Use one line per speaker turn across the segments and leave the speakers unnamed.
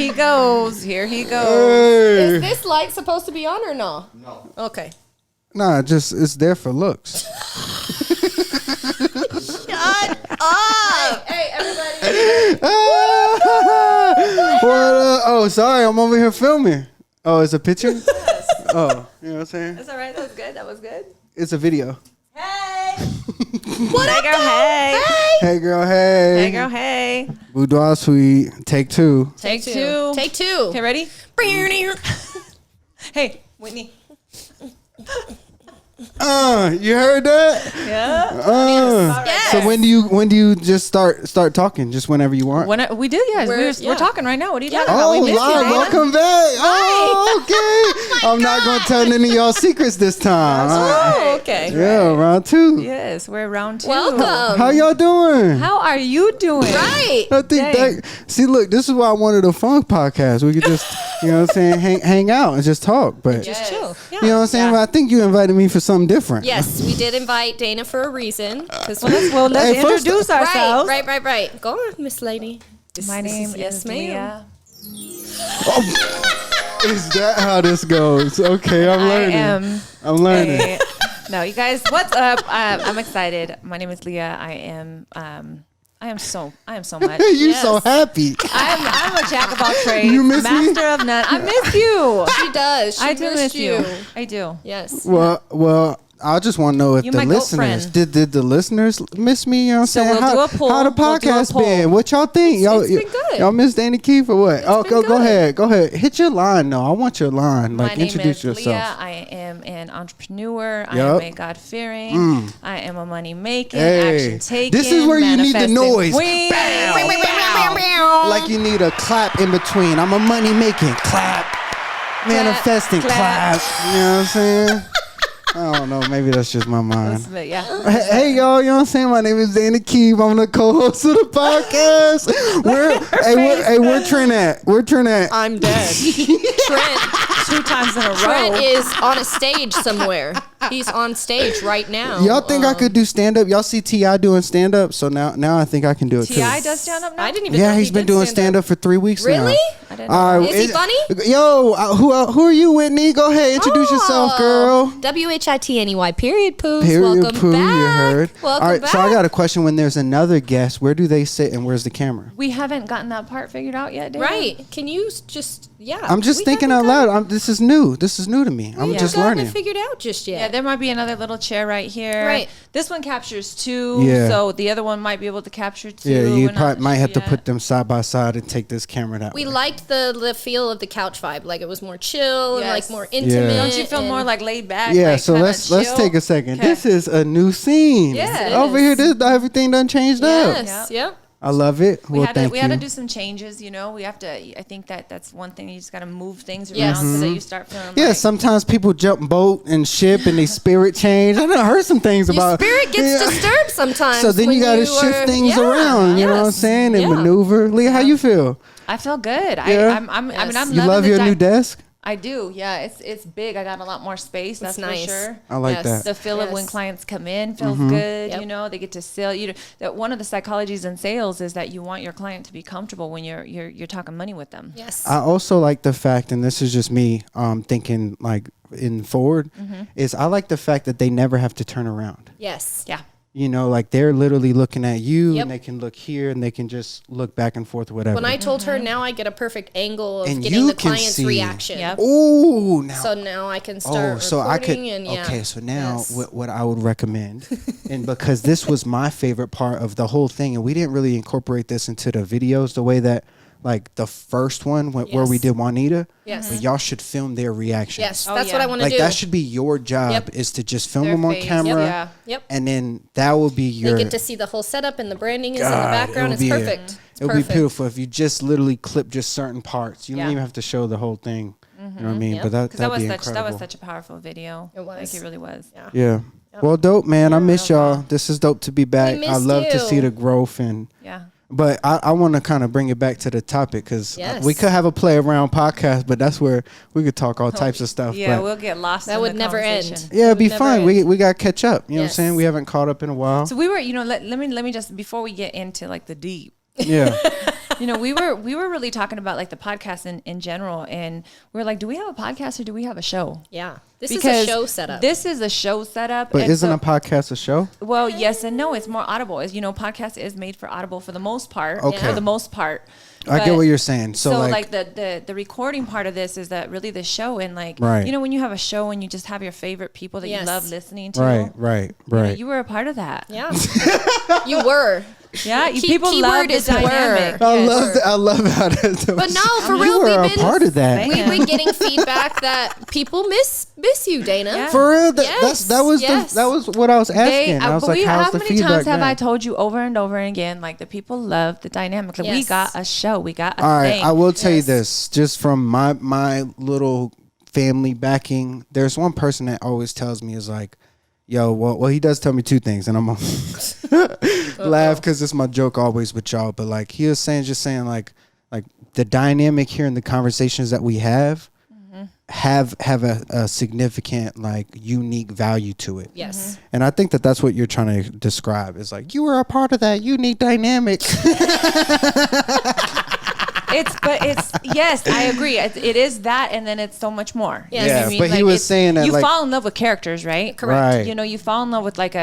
he goes. Here he goes.
Hey.
Is this light supposed to be on or no?
No.
Okay.
Nah, just it's there for looks.
Shut up. Hey, everybody.
Oh, sorry, I'm over here filming. Oh, it's a picture? Yes. Oh, you know what I'm saying?
That's all right. That was good. That was good.
It's a video.
Hey.
What
Hey,
up,
girl.
though?
Hey.
Hey, girl, hey.
Hey, girl. Hey.
Boudoir Suite, take two.
Take two.
Take two.
Okay, ready? Hey, Whitney.
You heard that?
Yeah.
Yes.
So when do you just start talking? Just whenever you want?
We do, yes. We're
Yeah.
talking right now. What are you talking
Oh,
about? We missed you,
live.
Dana.
Welcome back. Oh, okay. I'm not going to tell any of y'all secrets this time.
Oh, okay.
Yeah, round two.
Yes, we're round 2.
Welcome.
How y'all doing?
How are you doing?
Right.
I think
Dang.
see, look, this is why I wanted a funk podcast. We could just, you know what I'm saying, hang out and just talk. But,
Yes.
Chill. Yeah.
you know what I'm saying?
Yeah.
But I think you invited me for something different.
Yes, we did invite Dana for a reason. Let's
Let's
Hey, first-
introduce ourselves.
Right. Go on, Miss Lady.
My name
yes,
is
ma'am.
Leah.
Is that how this goes? Okay, I'm learning.
I am.
I'm learning.
No, you guys, what's up? I'm excited. My name is Leah. I am so much.
You so happy.
I'm a jack of all trades,
You miss me?
master of none. I miss you.
She does. She
I do
missed
miss you. I do.
Yes.
Well, I just want to know if
You
the
my goat
listeners
friend.
did the listeners miss me? You know what I'm
So
saying?
we'll do a poll.
How the
We'll do a
podcast
poll.
been? What y'all think? Y'all,
it's been good.
Y'all miss Danny Keefe or what? Oh,
been
go
good.
Go ahead. Hit your line though. I want your line.
My
Like
name
introduce
is
yourself.
Leah. I am an entrepreneur. I
Yup.
am a God-fearing. I am a money-making,
Hey,
action-taking,
this is where you need the
manifesting
noise.
queen.
Like you need a clap in between. I'm a money making clap. Manifesting
clap.
clap. You know what I'm saying? I don't know. Maybe that's just my mind.
But yeah.
Hey y'all, you know what I'm saying? My name is Dana Keefe. I'm the co-host of the podcast. Where Trent at? Where Trent at?
I'm dead.
Trent.
2 times in a row.
Trent is on a stage somewhere. He's on stage right now.
Y'all think I could do stand up? Y'all see T.I. doing stand up? So now I think I can do it too.
T.I. does stand up now?
I didn't even
Yeah,
know
he's
he
been
did
doing stand up for 3 weeks now.
Really?
I didn't know.
Is he funny?
Yo, who are you, Whitney? Go ahead, introduce yourself, girl.
WHITNEY. Period. Poos.
Period,
Welcome
poo,
back.
you heard.
Welcome
All right,
back.
so I got a question. When there's another guest, where do they sit and where's the camera?
We haven't gotten that part figured out yet, Dana.
Right? Can you just
I'm just thinking out loud. This is new. This is new to me. I'm just learning.
Figured out just yet.
Yeah, there might be another little chair right here.
Right.
This one captures 2,
Yeah.
so the other one might be able to capture 2.
Yeah, you
We're not
probably might have to
sure
put
yet.
them side by side and take this camera that
We
way.
liked the feel of the couch vibe. Like it was more chill and like
Yes.
more intimate.
Yeah.
Don't you feel more like laid back?
Yeah,
like
so
kinda
let's
chill?
take a second.
Okay.
This is a new scene.
Yeah, it
Over
is.
here, everything done changed up.
Yes. Yep.
I love it.
We
Well,
had
thank
to
you.
do some changes, you know. We have to. I think that's one thing. You just got to move things around
Yes.
so that you start feeling.
Yeah,
like,
sometimes people jump boat and ship and they spirit change. I done heard some things
Your
about
spirit gets
Yeah.
disturbed sometimes.
So then
when
you got to
are-
shift things
Yeah,
around. You know what I'm
yes,
saying? And
yeah.
maneuver. Leah, how you feel?
I feel good.
Yeah?
I mean, I'm
Yes.
You
loving
love
the
your new desk?
I do. Yeah, it's big. I got a lot more space. That's
nice.
for sure.
I like
Yes.
that.
The feel of when
Yes.
clients come in feels
Mm-hmm.
good.
Yep.
You know, they get to sell. That one of the psychologies in sales is that you want your client to be comfortable when you're talking money with them.
Yes.
I also like the fact, and this is just me thinking like in forward, is I like the fact that they never have to turn around.
yes.
Yeah.
You know, like they're literally looking at you
Yep.
and they can look here and they can just look back and forth, whatever.
When I told her now I get a perfect angle of
And
getting
you
the
can
client's
see.
reaction.
Yep.
Ooh, now.
So now I can start
so I could.
recording and yeah.
Okay, so now
Yes.
what I would recommend, and because this was my favorite part of the whole thing, and we didn't really incorporate this into the videos the way that, like the first one where we
Yes.
did Juanita.
Yes.
But y'all should film their reactions.
Yes,
Oh,
that's
yeah.
what I want to
Like
do.
that should be your job
Yep.
is to just film
Their
them on
face.
camera.
Yeah.
Yep.
And then that will be
They
your.
get to see the whole setup and the branding is in the
God,
background.
it'll
It's
be
perfect. It's
It'll be
perfect.
beautiful if you just literally clip just certain parts. You don't
Yeah.
even have to show the whole thing. You know what I mean?
Yep.
But
Because that
that'd be
was
incredible.
such a powerful video.
It was.
Like it really was.
Yeah.
Yeah. Well, dope, man. I miss
real
y'all.
raw.
This is dope to be back. I
missed
love to
you.
see the growth and.
Yeah.
But I want to kind of bring it back to the topic because
Yes.
we could have a play around podcast, but that's where we could talk all types of stuff.
Yeah,
but
we'll get lost.
That
in
would
the
never end.
conversation.
yeah, it'd be
would never
fun.
end.
We got to catch up. You know what I'm
Yes.
saying? We haven't caught up in a while.
So we were, let me just before we get into like the deep.
Yeah.
You know, we were really talking about like the podcast in general, and we were like, do we have a podcast or do we have a show?
Yeah. This is a show setup.
This is a show setup.
But isn't a podcast a show?
Well, yes and no. It's more audible. As you know, podcast is made for audible for the most part.
Okay.
For the most part.
I get what you're saying. So
like the recording part of this is that really the show, and like,
right.
you know, when you have a show and you just have your favorite people that you love listening to.
Right.
You know, you were a part of that.
Yeah. You were.
Yeah, people love the dynamic.
I love how that.
But no, for real,
you were a part of that.
We've been getting feedback that people miss you, Dana.
Yeah.
For real, that was what I was asking. I was like, how's the feedback?
How many times have I told you over and over again, like the people love the dynamic? Like we got a show, we got a
All right,
thing.
I will tell you this, just from my little family backing. There's one person that always tells me is like, yo, well, he does tell me two things, and I'm gonna laugh because it's my joke always with y'all. But like he was saying like the dynamic here in the conversations that we have have a significant like unique value to it.
Yes.
And I think that's what you're trying to describe. Is like you were a part of that unique dynamic.
Yes, I agree. It is that, and then it's so much more.
Yes.
Yeah,
You know what I mean?
but
Like,
he was saying that
you
like,
fall in love with characters, right?
Correct.
Right.
You know, you fall in love with like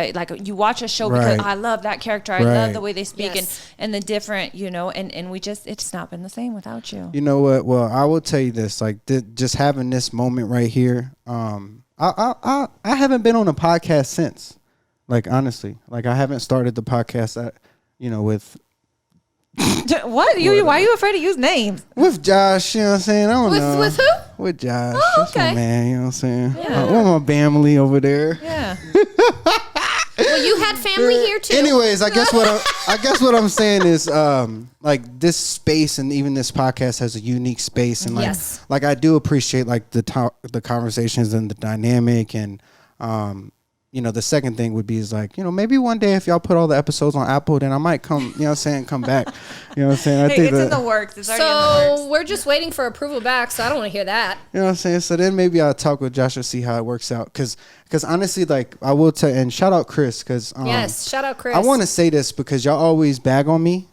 you watch a show because
Right.
I love that character. I
Right.
love the way they speak
Yes.
and the different, you know, and we just it's not been the same without you.
You know what? Well, I will tell you this: like, just having this moment right here. I haven't been on a podcast since. Like, honestly, like I haven't started the podcast. With
What? Why are you afraid to use names?
with Josh. You know what I'm saying? I don't know.
With who?
With Josh.
Oh,
That's my
okay.
man. You know what I'm saying?
Yeah.
With my family over there.
Yeah.
Well, you had family here too.
Anyways, I guess what I'm saying is like this space and even this podcast has a unique space, and like
Yes.
like I do appreciate like the conversations and the dynamic, and the second thing would be is like, maybe one day if y'all put all the episodes on Apple, then I might come, come back. You know what I'm saying? I think
It's in the works. It's already in the works.
So we're just waiting for approval back. So I don't want to hear that.
You know what I'm saying? So then maybe I'll talk with Josh and see how it works out. Cause honestly, like I will tell, and shout out Chris. Cause
Yes, shout out Chris.
I want to say this because y'all always bag on me.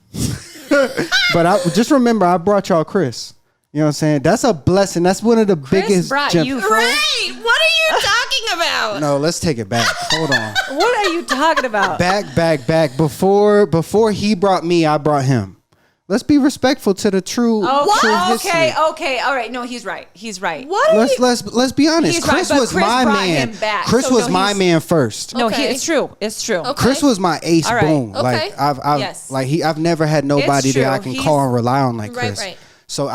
But I just remember I brought y'all Chris. You know what I'm saying? That's a blessing. That's one of the biggest.
brought you, fool.
Right. What are you talking about?
No, let's take it back. Hold on.
What are you talking about?
Back. Before he brought me, I brought him. Let's be respectful to the true history.
Okay. All right. No, he's right.
What are you?
Let's be honest.
He's
Chris
right, but
was
Chris
my
brought
man.
him back.
Chris
So
was
no,
my
he's-
man first.
No,
Okay.
it's true. It's true.
Okay.
Chris was my ace.
All right.
Boom.
Okay.
Like I've
Yes.
I've never had nobody
It's
that I
true.
can call and rely on like Chris.
Right.
So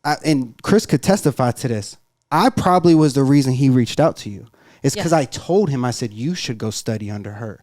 and Chris could testify to this. I probably was the reason he reached out to you. It's because I told him, I said, you should go study under her.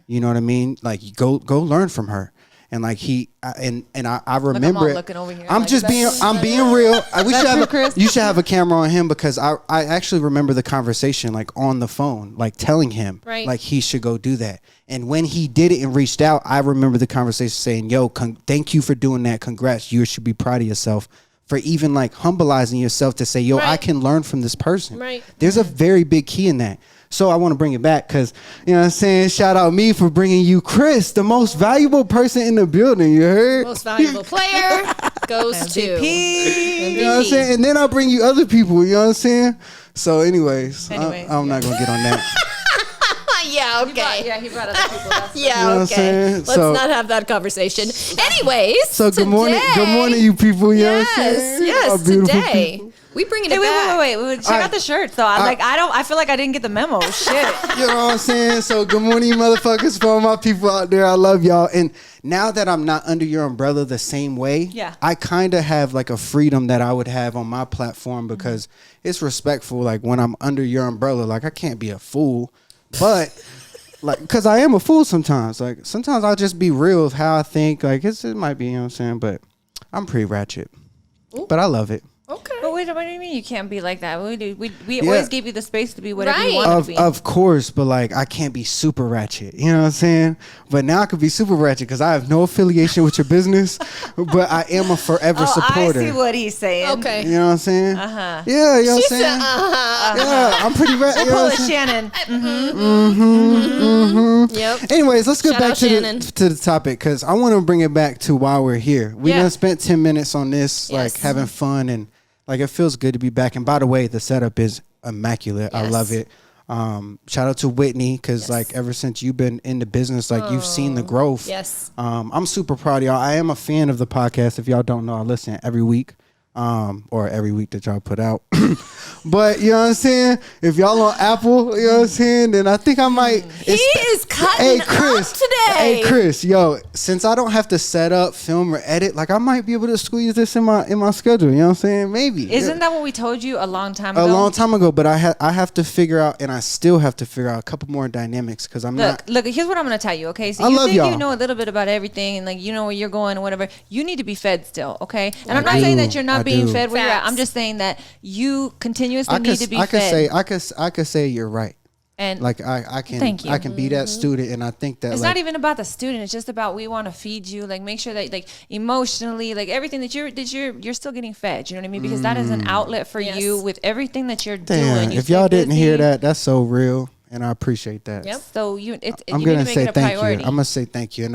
You know what I mean? Like go learn from her. And like I remember
all
it.
looking over here
I'm
like,
just
is
being
that
I'm being real. We should have
Chris?
you should have a camera on him because I actually remember the conversation like on the phone, like telling him
Right.
like he should go do that. And when he did it and reached out, I remember the conversation saying, "Yo, thank you for doing that. Congrats. You should be proud of yourself for even like humbleizing yourself to say, yo, I
Right.
can learn from this person."
Right.
There's a very big key in that. So I want to bring it back because, you know what I'm saying? Shout out me for bringing you Chris, the most valuable person in the building. You heard?
Most valuable player goes to
MVP.
You know what I'm saying? And then I'll bring you other people. You know what I'm saying? So anyways. I'm not going to get on that.
Yeah, okay.
Yeah, he brought other people. That's
Yeah,
You know what I'm
okay.
saying?
Let's
So-
not have that conversation. Anyways,
So good morning. Good morning, you people. You know what I'm saying?
Yes,
Our beautiful
today.
people.
We bringing
Hey,
it back.
wait. Check out the shirts though. I feel like I didn't get the memo. Shit.
You know what I'm saying? So good morning, you motherfuckers, for all my people out there. I love y'all. And now that I'm not under your umbrella the same way,
Yeah.
I kind of have like a freedom that I would have on my platform because it's respectful. Like when I'm under your umbrella, like I can't be a fool, but like, cause I am a fool sometimes. Like sometimes I'll just be real with how I think. Like it might be, you know what I'm saying? But I'm pretty ratchet, but I love it.
Okay.
But what do you mean you can't be like that? We always give you the space to be whatever you
Right.
want to be.
Of course, but like I can't be super ratchet. You know what I'm saying? But now I could be super ratchet because I have no affiliation with your business, but I am a forever supporter.
I see what he's saying.
Okay.
You know what I'm saying? Yeah, you know what I'm saying? Yeah, I'm pretty ratchet.
We'll pull a Shannon.
Yep.
Anyways, let's get
Shout
back
out
to
Shannon.
the topic because I want to bring it back to why we're here. We
Yeah.
done spent 10 minutes on this,
Yes.
like having fun, and like it feels good to be back. And by the way, the setup is immaculate. I
Yes.
love it. Shout out to Whitney because
Yes.
like ever since you've been in the business, like you've seen the growth.
Yes.
I'm super proud of y'all. I am a fan of the podcast. If y'all don't know, I listen every week. Or every week that y'all put out. But you know what I'm saying? If y'all on Apple, you know what I'm saying, then I think I might.
He is cutting up today.
Hey Chris, yo, since I don't have to set up, film, or edit, like I might be able to squeeze this in my schedule. You know what I'm saying? Maybe.
Isn't that what we told you a long time ago?
a long time ago? But I have to figure out, and I still have to figure out a couple more dynamics because I'm not.
Look, here's what I'm going to tell you, okay? So
I
you
love
think
y'all.
you know a little bit about everything and like you know where you're going or whatever. You need to be fed still, okay? And I'm not
do.
saying that you're not
I
being
do.
fed where you're at.
Facts.
I'm just saying that you continuously need to be
I could
fed.
I could say you're right.
And
Like I can
Thank you.
I can be that student, and I think that
it's
like,
not even about the student. It's just about we want to feed you. Like make sure that like emotionally, like everything that you're still getting fed. You know what I mean? Because that is an outlet for
Yes.
you with everything that you're
damn.
doing. You
If
stay
y'all didn't hear
busy.
that, that's so real, and I appreciate that.
Yep.
So
I'm
you need
gonna
to make
say
it a
thank
priority.
you. I'm gonna say thank you,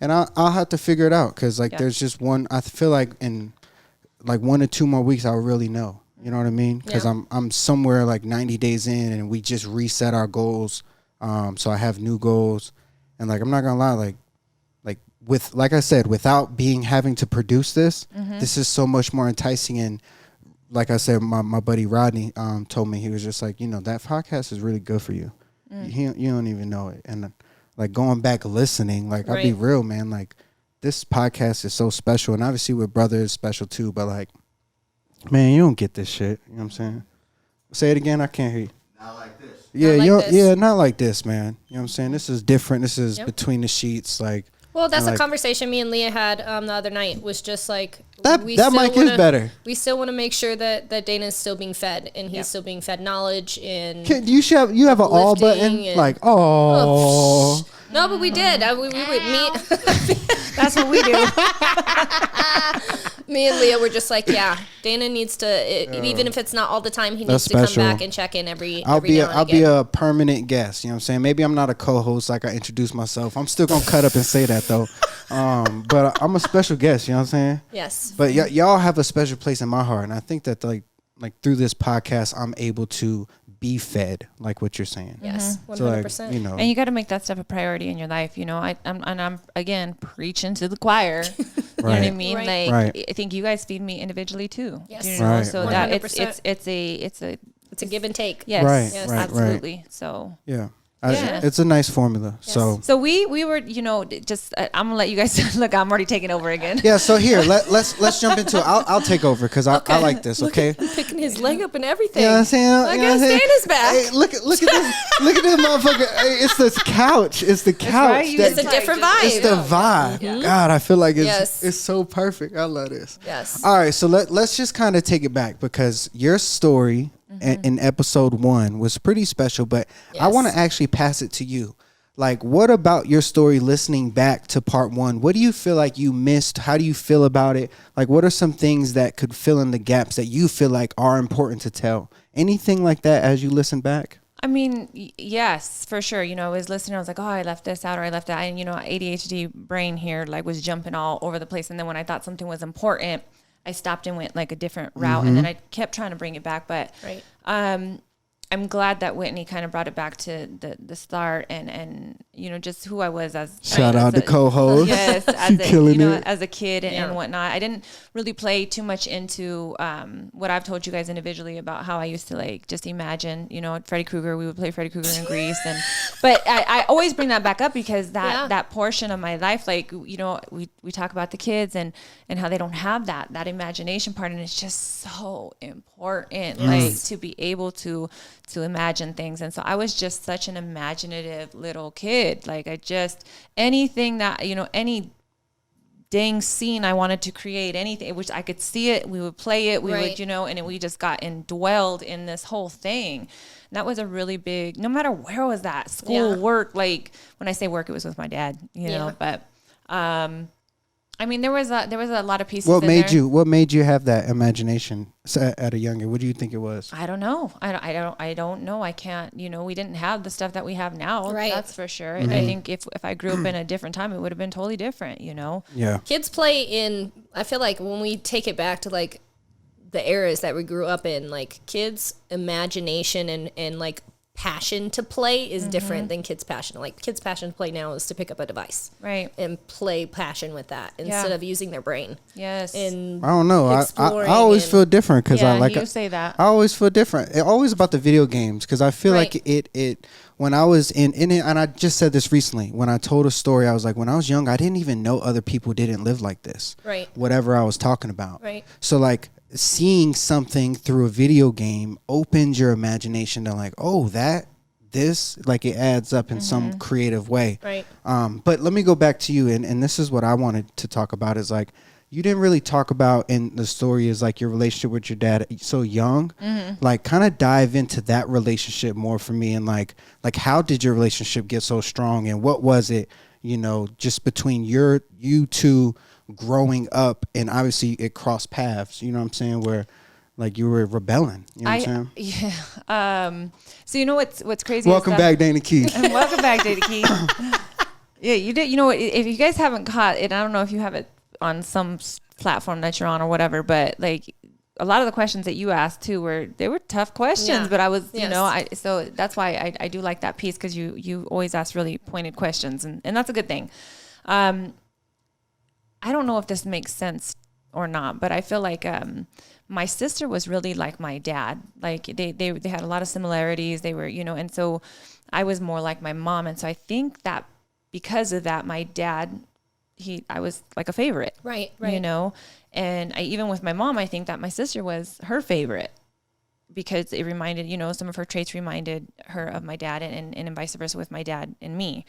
and I'll have to figure it out because like
Yeah.
there's just one. I feel like in like 1 or 2 more weeks I'll really know. You know what I mean? Because
Yeah.
I'm somewhere like 90 days in, and we just reset our goals. So I have new goals, and like I'm not gonna lie, like with like I said, without having to produce this, this is so much more enticing. And like I said, my buddy Rodney told me, he was just like, you know, that podcast is really good for you. You don't even know it. And like going back listening, like I'll be
Right.
real, man. Like this podcast is so special, and obviously with brother is special too. But like, man, you don't get this shit. You know what I'm saying? Say it again. I can't hear you.
Not like this.
Yeah,
Not like
you don't-
this.
yeah, not like this, man. You know what I'm saying? This is different. This is
Yep.
between the sheets. Like
Well, that's
like-
a conversation me and Leah had the other night. Was just like
that.
we
That
still
mic
wanna,
is better.
We still want to make sure that Dana is still being fed, and he's
Yep.
still being fed knowledge. And
You have an all button
Uplifting and-
like oh.
no, but we did. We would meet.
That's what we do.
Me and Leah were just like, yeah, Dana needs to, even if it's not all the time, he needs
That's
to come
special.
back and check in every
I'll be
now and
I'll be
again.
a permanent guest. You know what I'm saying? Maybe I'm not a co-host like I introduced myself. I'm still gonna cut up and say that though. But I'm a special guest. You know what I'm saying?
Yes.
But y'all have a special place in my heart, and I think that like through this podcast, I'm able to be fed, like what you're saying.
Yes.
So like
100%.
you know,
And you got to make that stuff a priority in your life. You know, I'm again preaching to the choir. You know what I
Right.
mean?
Right.
Like
Right.
I think you guys feed me individually too.
Yes.
You know,
Right,
so
right.
that
100%.
it's a
It's a give and take.
yes,
Right,
Yes.
right,
absolutely. So
yeah.
Yeah.
It's a nice formula. So
so we were, you know, just I'm gonna let you guys look. I'm already taking over again.
yeah. So here, let's jump into it. I'll take over because I like this. Okay.
Picking his leg up and everything.
You know what I'm saying?
I
You know what I'm
guess
saying?
Dana's back.
Hey, look at this. Look at this motherfucker. Hey, it's this couch. It's the couch.
right, you
that-
It's a different vibe.
It's the vibe. God, I feel like
Yes.
it's so perfect. I love this.
Yes.
All right, so let's just kind of take it back because your story in episode 1 was pretty special, but I
Yes.
want to actually pass it to you. Like, what about your story listening back to part 1? What do you feel like you missed? How do you feel about it? Like, what are some things that could fill in the gaps that you feel like are important to tell? Anything like that as you listen back?
I mean, yes, for sure. You know, I was listening. I was like, oh, I left this out or I left that. And, you know, ADHD brain here, like, was jumping all over the place. And then when I thought something was important, I stopped and went like a different route. And then I kept trying to bring it back. But
Right.
I'm glad that Whitney kind of brought it back to the start and you know, just who I was as
Shout
as
out to
a-
co-host.
Yes,
She
as a,
killing
you know,
it.
as a kid and,
Yeah.
whatnot. I didn't really play too much into what I've told you guys individually about how I used to like just imagine, you know, Freddy Krueger. We would play Freddy Krueger in Greece, but I always bring that back up because that portion of my life, like, you know, we talk about the kids and how they don't have that imagination part, and it's just so important, like to be able to imagine things. And so I was just such an imaginative little kid. Like I just anything that, you know, any dang scene I wanted to create, anything, which I could see it, we would play it, we
Right.
would, and we just got indwelled in this whole thing. And that was a really big, no matter where was that, school,
Yeah.
work, like when I say work, it was with my dad,
Yeah.
but, I mean, there was a lot of pieces.
What made
there.
What made you have that imagination at a younger? What do you think it was?
I don't know. I don't know. I can't, we didn't have the stuff that we have now.
Right.
That's for sure. And I think if I grew up in a different time, it would have been totally different,
Yeah.
Kids play in, I feel like when we take it back to like the eras that we grew up in, like kids' imagination and like passion to play is different than kids' passion. Like kids' passion to play now is to pick up a device.
Right.
And play passion with that instead of using their brain.
Yes.
And
I don't know. I
exploring
always
and-
feel different because
Yeah,
I like.
you say that.
I always feel different. It always about the video games because I feel
Right.
like it when I was in it, and I just said this recently when I told a story. I was like, when I was young, I didn't even know other people didn't live like this.
Right.
Whatever I was talking about.
Right.
So like seeing something through a video game opens your imagination to like, oh, this like it adds up in some creative way.
Right.
But let me go back to you, and this is what I wanted to talk about is like you didn't really talk about in the story is like your relationship with your dad so young. Like kind of dive into that relationship more for me, and like how did your relationship get so strong, and what was it, just between you two growing up, and obviously it crossed paths, you know what I'm saying, where like you were rebelling, you know what I'm saying?
Yeah. So what's crazy?
Welcome
is
back, Dana Key.
Welcome back, Data Key. Yeah, you did. If you guys haven't caught it, I don't know if you have it on some platform that you're on or whatever, but like a lot of the questions that you asked too were tough questions,
Yeah.
but I was,
Yes.
so that's why I do like that piece because you always ask really pointed questions, and that's a good thing. I don't know if this makes sense or not, but I feel like my sister was really like my dad. Like they had a lot of similarities. They were, and so I was more like my mom. And so I think that because of that, my dad, I was like a favorite.
Right.
And even with my mom, I think that my sister was her favorite because it reminded, some of her traits reminded her of my dad and vice versa with my dad and me.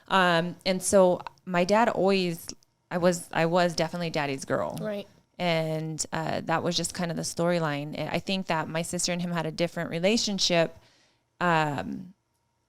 And so my dad always, I was definitely daddy's girl.
Right.
And that was just kind of the storyline. I think that my sister and him had a different relationship,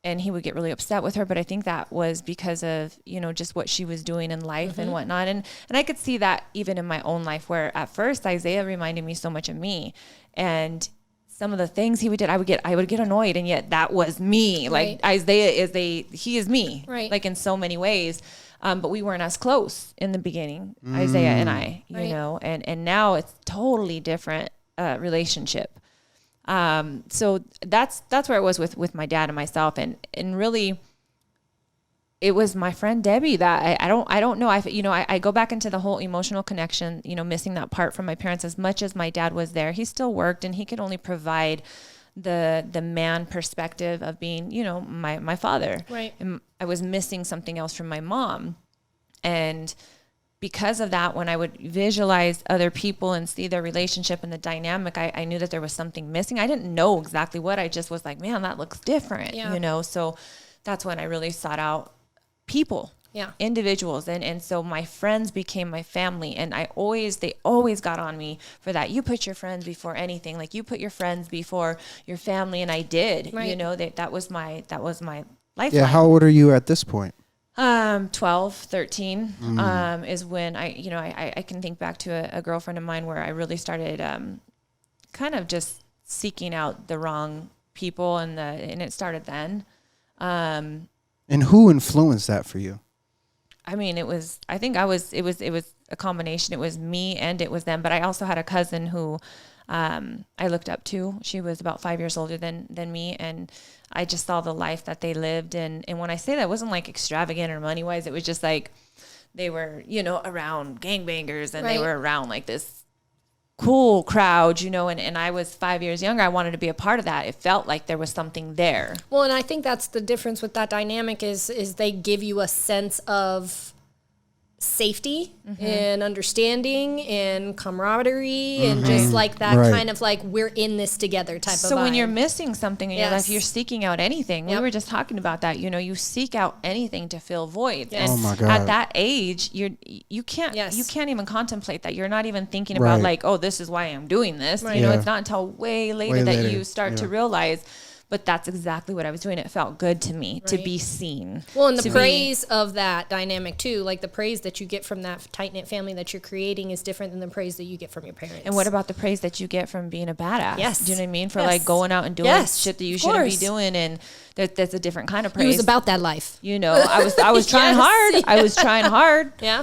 and he would get really upset with her. But I think that was because of, just what she was doing in life and whatnot. And I could see that even in my own life, where at first Isaiah reminded me so much of me. And some of the things he would do, I would get annoyed. And yet that was me.
Right.
Like Isaiah he is me.
Right.
Like in so many ways. But we weren't as close in the beginning, Isaiah and I,
Right.
and now it's totally different relationship. So that's where it was with my dad and myself, and really, it was my friend Debbie that I don't know. I go back into the whole emotional connection, missing that part from my parents. As much as my dad was there, he still worked, and he could only provide the man perspective of being, my father.
Right.
And I was missing something else from my mom. And because of that, when I would visualize other people and see their relationship and the dynamic, I knew that there was something missing. I didn't know exactly what. I just was like, man, that looks different,
Yeah.
So that's when I really sought out people.
Yeah.
Individuals. And so my friends became my family, and they always got on me for that. You put your friends before anything. Like you put your friends before your family. And I did,
Right.
that was my lifeline.
Yeah, how old are you at this point?
12, 13, is when I can think back to a girlfriend of mine where I really started, kind of just seeking out the wrong people, and it started then.
And who influenced that for you?
I mean, it was a combination. It was me and it was them. But I also had a cousin who I looked up to. She was about 5 years older than me. And I just saw the life that they lived. And when I say that, it wasn't like extravagant or money wise. It was just like they were, around gangbangers, and
Right.
they were around like this cool crowd, and I was 5 years younger. I wanted to be a part of that. It felt like there was something there.
Well, and I think that's the difference with that dynamic is they give you a sense of safety and understanding and camaraderie and just like that kind of like we're in this together type of vibe.
So when you're missing something in your life, you're seeking out anything.
Yep.
We were just talking about that. You know, you seek out anything to fill voids.
Yes.
And
Oh my God.
at that age, you can't even contemplate that. You're not even thinking about
Right.
like, oh, this is why I'm doing this.
Right.
You know,
Yeah.
it's not until way later that you start to realize. But that's exactly what I was doing. It felt good to me to be seen.
Well, and the praise of that dynamic too, like the praise that you get from that tight-knit family that you're creating is different than the praise that you get from your parents.
And what about the praise that you get from being a badass?
Yes.
Do you know what I mean? For
Yes.
like going out and doing
Yes,
shit that you
of
shouldn't be
course.
doing. And that's a different kind of
It
praise.
was about that life.
You know, I was trying
Yes.
hard. I was trying hard.
Yeah.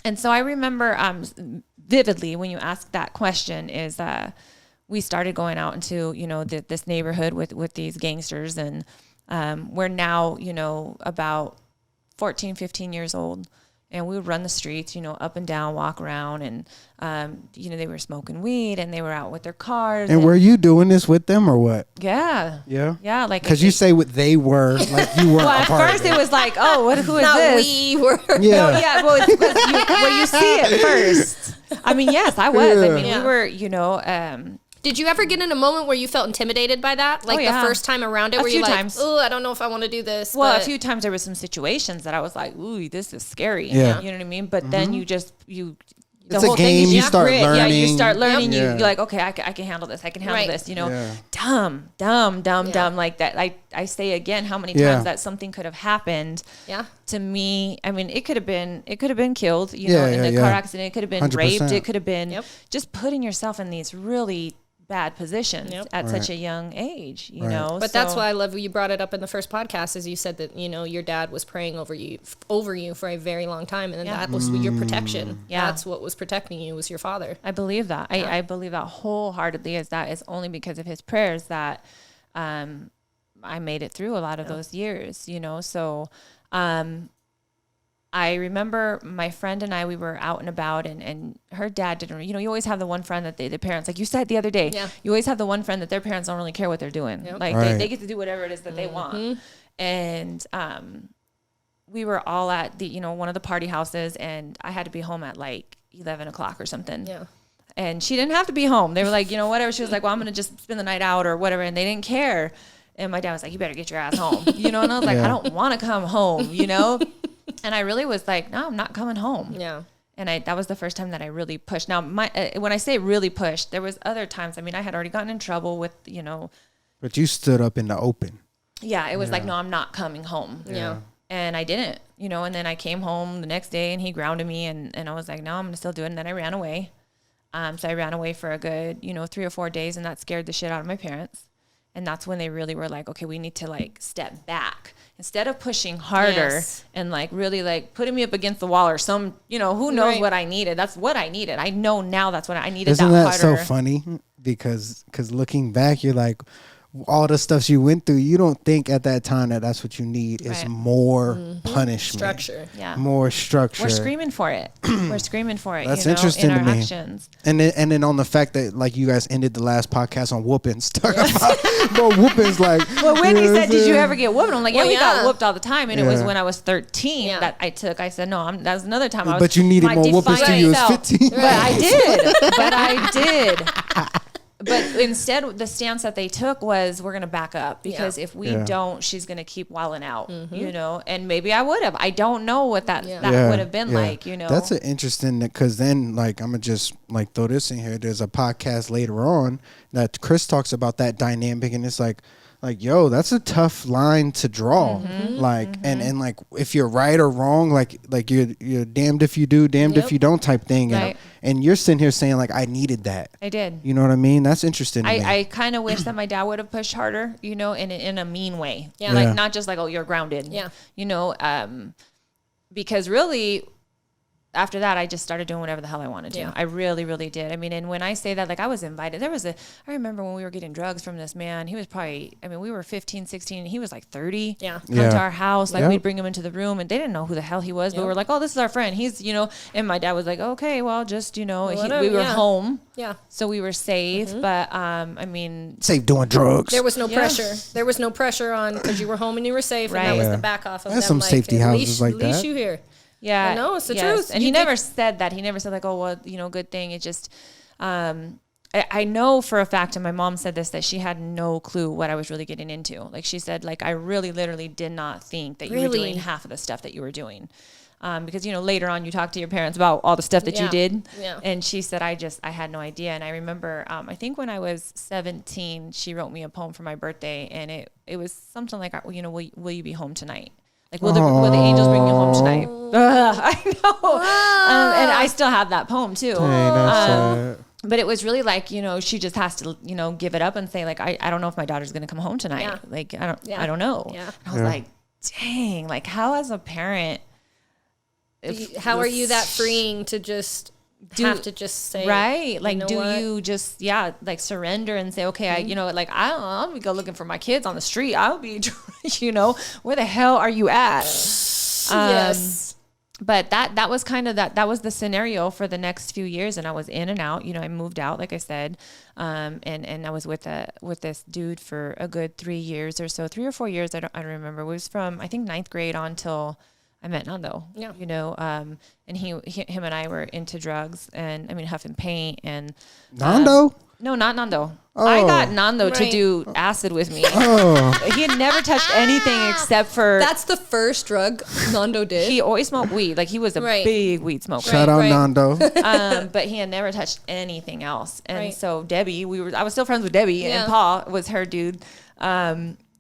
And so I remember vividly when you asked that question is we started going out into, you know, this neighborhood with these gangsters. And we're now, you know, about 14, 15 years old. And we would run the streets, you know, up and down, walk around. And, you know, they were smoking weed and they were out with their cars.
And were you doing this with them or what?
Yeah.
Yeah.
Yeah. Like,
Because you say what they were, like you weren't
well,
a
at
part
first
of
it was like, oh, who is
Not
this?
we were.
Yeah.
No, yeah, well, it's because you see it first. I mean, yes, I was. I mean,
Yeah.
we were, you know,
Did you ever get in a moment where you felt intimidated by that? Like
yeah.
the first time around it,
A
where
few
you're like,
times.
oh, I don't know if I want to do this.
well,
but
a few times there was some situations that I was like, ooh, this is scary.
Yeah.
You know what I mean? But then the
It's a
whole thing
game,
is
you start
grit. Yeah, you
learning.
start learning.
Yep.
You're like, okay, I can handle this. I can handle
Right.
this. You know,
Yeah.
dumb, like that. I say again, how many
Yeah.
times that something could have happened
yeah.
to me. I mean, it could have been killed, you
Yeah,
know, in
yeah,
a
yeah.
car accident. It could have been
100%.
raped. It could have been
Yep.
just putting yourself in these really bad positions
Yep.
at
Right.
such a young age, you
Right.
know.
But that's why I love you brought it up in the first podcast, is you said that, you know, your dad was praying over you for a very long time, and then that was your protection.
Yeah.
That's what was protecting you, was your father.
I believe that. I believe that wholeheartedly. Is only because of his prayers that I made it through a lot of those years, you know. So I remember my friend and I, we were out and about, and her dad didn't, you know, you always have the one friend that the parents, like you said the other day, you always have the one friend that their parents don't really care what they're doing.
Yep.
Like
Right.
they get to do whatever it is that they want. And we were all at the, you know, one of the party houses, and I had to be home at like 11 o'clock or something.
Yeah.
And she didn't have to be home. They were like, you know, whatever. She was like, well, I'm going to just spend the night out or whatever. And they didn't care. And my dad was like, you better get your ass home. You know, and I was like, I don't want to come home, you know? And I really was like, no, I'm not coming home.
Yeah.
And that was the first time that I really pushed. Now, when I say really pushed, there was other times. I mean, I had already gotten in trouble with, you know.
But you stood up in the open.
Yeah, it was like, no, I'm not coming home.
Yeah.
And I didn't, you know. And then I came home the next day and he grounded me. And I was like, no, I'm going to still do it. And then I ran away. So I ran away for a good, you know, 3 or 4 days. And that scared the shit out of my parents. And that's when they really were like, okay, we need to like step back. Instead of pushing harder and like really like putting me up against the wall or some, you know, who knows what I needed. That's what I needed. I know now that's what I needed.
Isn't that
harder.
so funny? Because looking back, you're like, all the stuff you went through, you don't think at that time that that's what you need is
Right.
more punishment.
Structure.
Yeah.
More structure.
We're screaming for it. We're screaming for it.
That's
you know,
interesting
in our
to me.
actions.
And then on the fact that like you guys ended the last podcast on whoopings, talking about whoopings like.
Well, Wendy
you know what
said,
I'm
"Did you
saying?
ever get whooped?" I'm like, "Yeah,
Well,
we got
yeah.
whooped all the time." And it was
Yeah.
when I was 13
Yeah.
that I took. I said, "No, that was another time I was."
But you needed
my
more whoopings till you was
defiant self.
15.
But I did. But I did. But instead, the stance that they took was, we're going to back up, because if we
Yeah.
don't, she's going to keep wilding out, you know. And maybe I would have. I don't know what that
Yeah,
would have been
yeah.
like, you know.
That's an interesting, because then like I'm gonna just like throw this in here. There's a podcast later on that Chris talks about that dynamic, and it's like yo, that's a tough line to draw. Like and like if you're right or wrong, like you're damned if you do, damned if you don't type thing.
Right.
And you're sitting here saying like I needed that.
I did.
You know what I mean? That's interesting to me.
I kind of wish that my dad would have pushed harder, you know, in a mean way.
Yeah.
Like
Yeah.
not just like, oh, you're grounded.
Yeah.
You know, because really after that, I just started doing whatever the hell I wanted to.
Yeah.
I really, really did. I mean, and when I say that, like I was invited, I remember when we were getting drugs from this man, he was probably, I mean, we were 15, 16, and he was like 30.
Yeah.
Come
Yeah.
to our house. Like
Yep.
we'd bring him into the room and they didn't know who the hell he was, but we were like, oh, this is our friend. He's, you know, and my dad was like, okay, well, just, you know,
Whatever,
we were
yeah.
home.
Yeah.
So we were safe, but I mean,
Safe doing drugs.
There was no
Yeah.
pressure. There was no pressure on, because you were home and you were safe, and that
Right.
was
Yeah.
the back off of
There's
them.
some safety
at
houses
least,
like
at least
that.
you here.
Yeah.
No, it's the
yes.
truth.
And he never said that. He never said like, oh, well, good thing. It just, I know for a fact, and my mom said this, that she had no clue what I was really getting into. Like she said, like, I really literally did not think that you were doing half of the stuff that you were doing. Because, later on you talk to your parents about all the stuff that you did.
Yeah.
And she said, I had no idea. And I remember, I think when I was 17, she wrote me a poem for my birthday, and it was something like, will you be home tonight? Like, will the angels bring you home tonight? I know. And I still have that poem too.
Dang, that's sad.
But it was really like, she just has to, give it up and say like, I don't know if my daughter's going to come home tonight.
Yeah.
Like, I don't know.
Yeah.
And I was like, dang, like how as a parent,
how are you that freeing to just have to just say,
right? Like,
you
just, like surrender and say, okay, I'll be go looking for my kids on the street. I'll be, where the hell are you at?
Yes.
But that was kind of that was the scenario for the next few years. And I was in and out, I moved out, like I said. And I was with this dude for a good 3 years or so, 3 or 4 years. I don't remember. It was from, I think, ninth grade on till I met Nando.
Yeah.
And him and I were into drugs and huffing paint and
Nando?
No, not Nando.
Oh.
I got Nando to
Right.
do acid with me.
Oh.
He had never touched anything except for
That's the first drug Nando did.
he always smoked weed. Like he was a
Right.
big weed smoker.
Shout out
right.
Nando.
But he had never touched anything else. And
Right.
so Debbie, I was still friends with Debbie,
Yeah.
and Paul was her dude.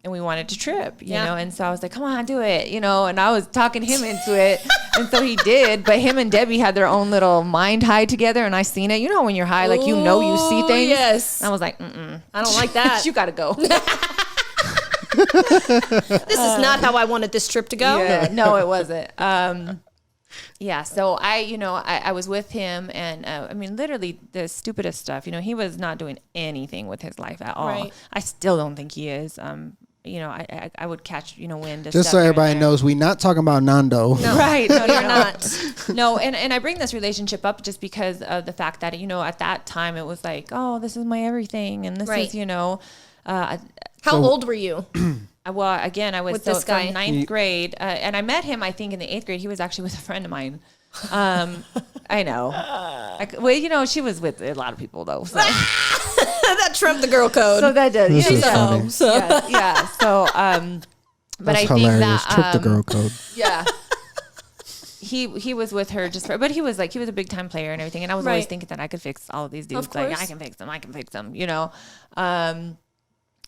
And we wanted to trip, you
Yeah.
know, and so I was like, come on, do it, and I was talking him into it. And so he did, but him and Debbie had their own little mind high together, and I seen it. When you're high, like, you see things.
Yes.
And I was like,
I don't like that.
you gotta go.
This is not how I wanted this trip to go.
Yeah, no, it wasn't. Yeah, so I was with him, and literally the stupidest stuff. He was not doing anything with his life at all.
Right.
I still don't think he is. I would catch wind. Of
Just
stuff
so
here and
everybody
there.
knows, we not talking about Nando.
No.
Right? No,
You're not.
No, and I bring this relationship up just because of the fact that at that time it was like, oh, this is my everything, and this
Right.
is
How old were you?
Well, again, I was
With this guy.
from ninth grade, and I met him, I think, in the 8th grade. He was actually with a friend of mine. I know. She was with a lot of people, though. So,
That trumped the girl code.
so that does.
This
Yeah,
is
yeah.
funny.
So
Yeah. So, but
That's
I think
hilarious.
that,
Trip the girl code.
yeah. He was with her but he was a big time player and everything. And I was always
Right.
thinking that I could fix all of these dudes.
Of
Like,
course.
I can fix them,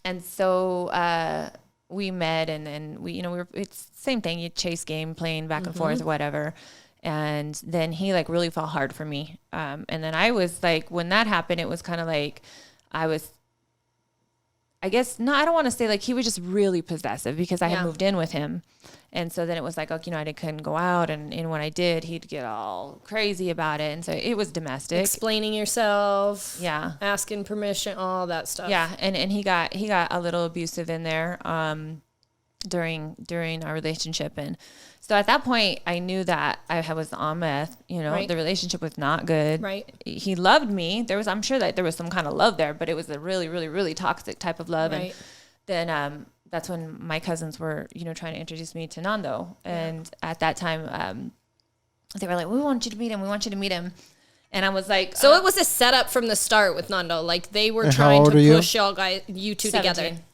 And so, we met and we were, it's the same thing. You chase game, playing back and forth or whatever. And then he really fell hard for me. And then I was like, when that happened, it was kind of like, I guess, no, I don't want to say he was just really possessive because I had
Yeah.
moved in with him. And so then it was like, okay, I couldn't go out. And when I did, he'd get all crazy about it. And so it was domestic.
explaining yourself.
Yeah.
Asking permission, all that stuff.
Yeah. And he got a little abusive in there, during our relationship. And so at that point I knew that I was on meth,
Right.
the relationship was not good.
Right.
He loved me. I'm sure that there was some kind of love there, but it was a really, really, really toxic type of love.
Right.
And then, that's when my cousins were, trying to introduce me to Nando. And at that time, they were like, we want you to meet him. We want you to meet him. And I was like,
So it was a setup from the start with Nando. Like they were
And how
trying
old
to
are you?
push you two together.
17.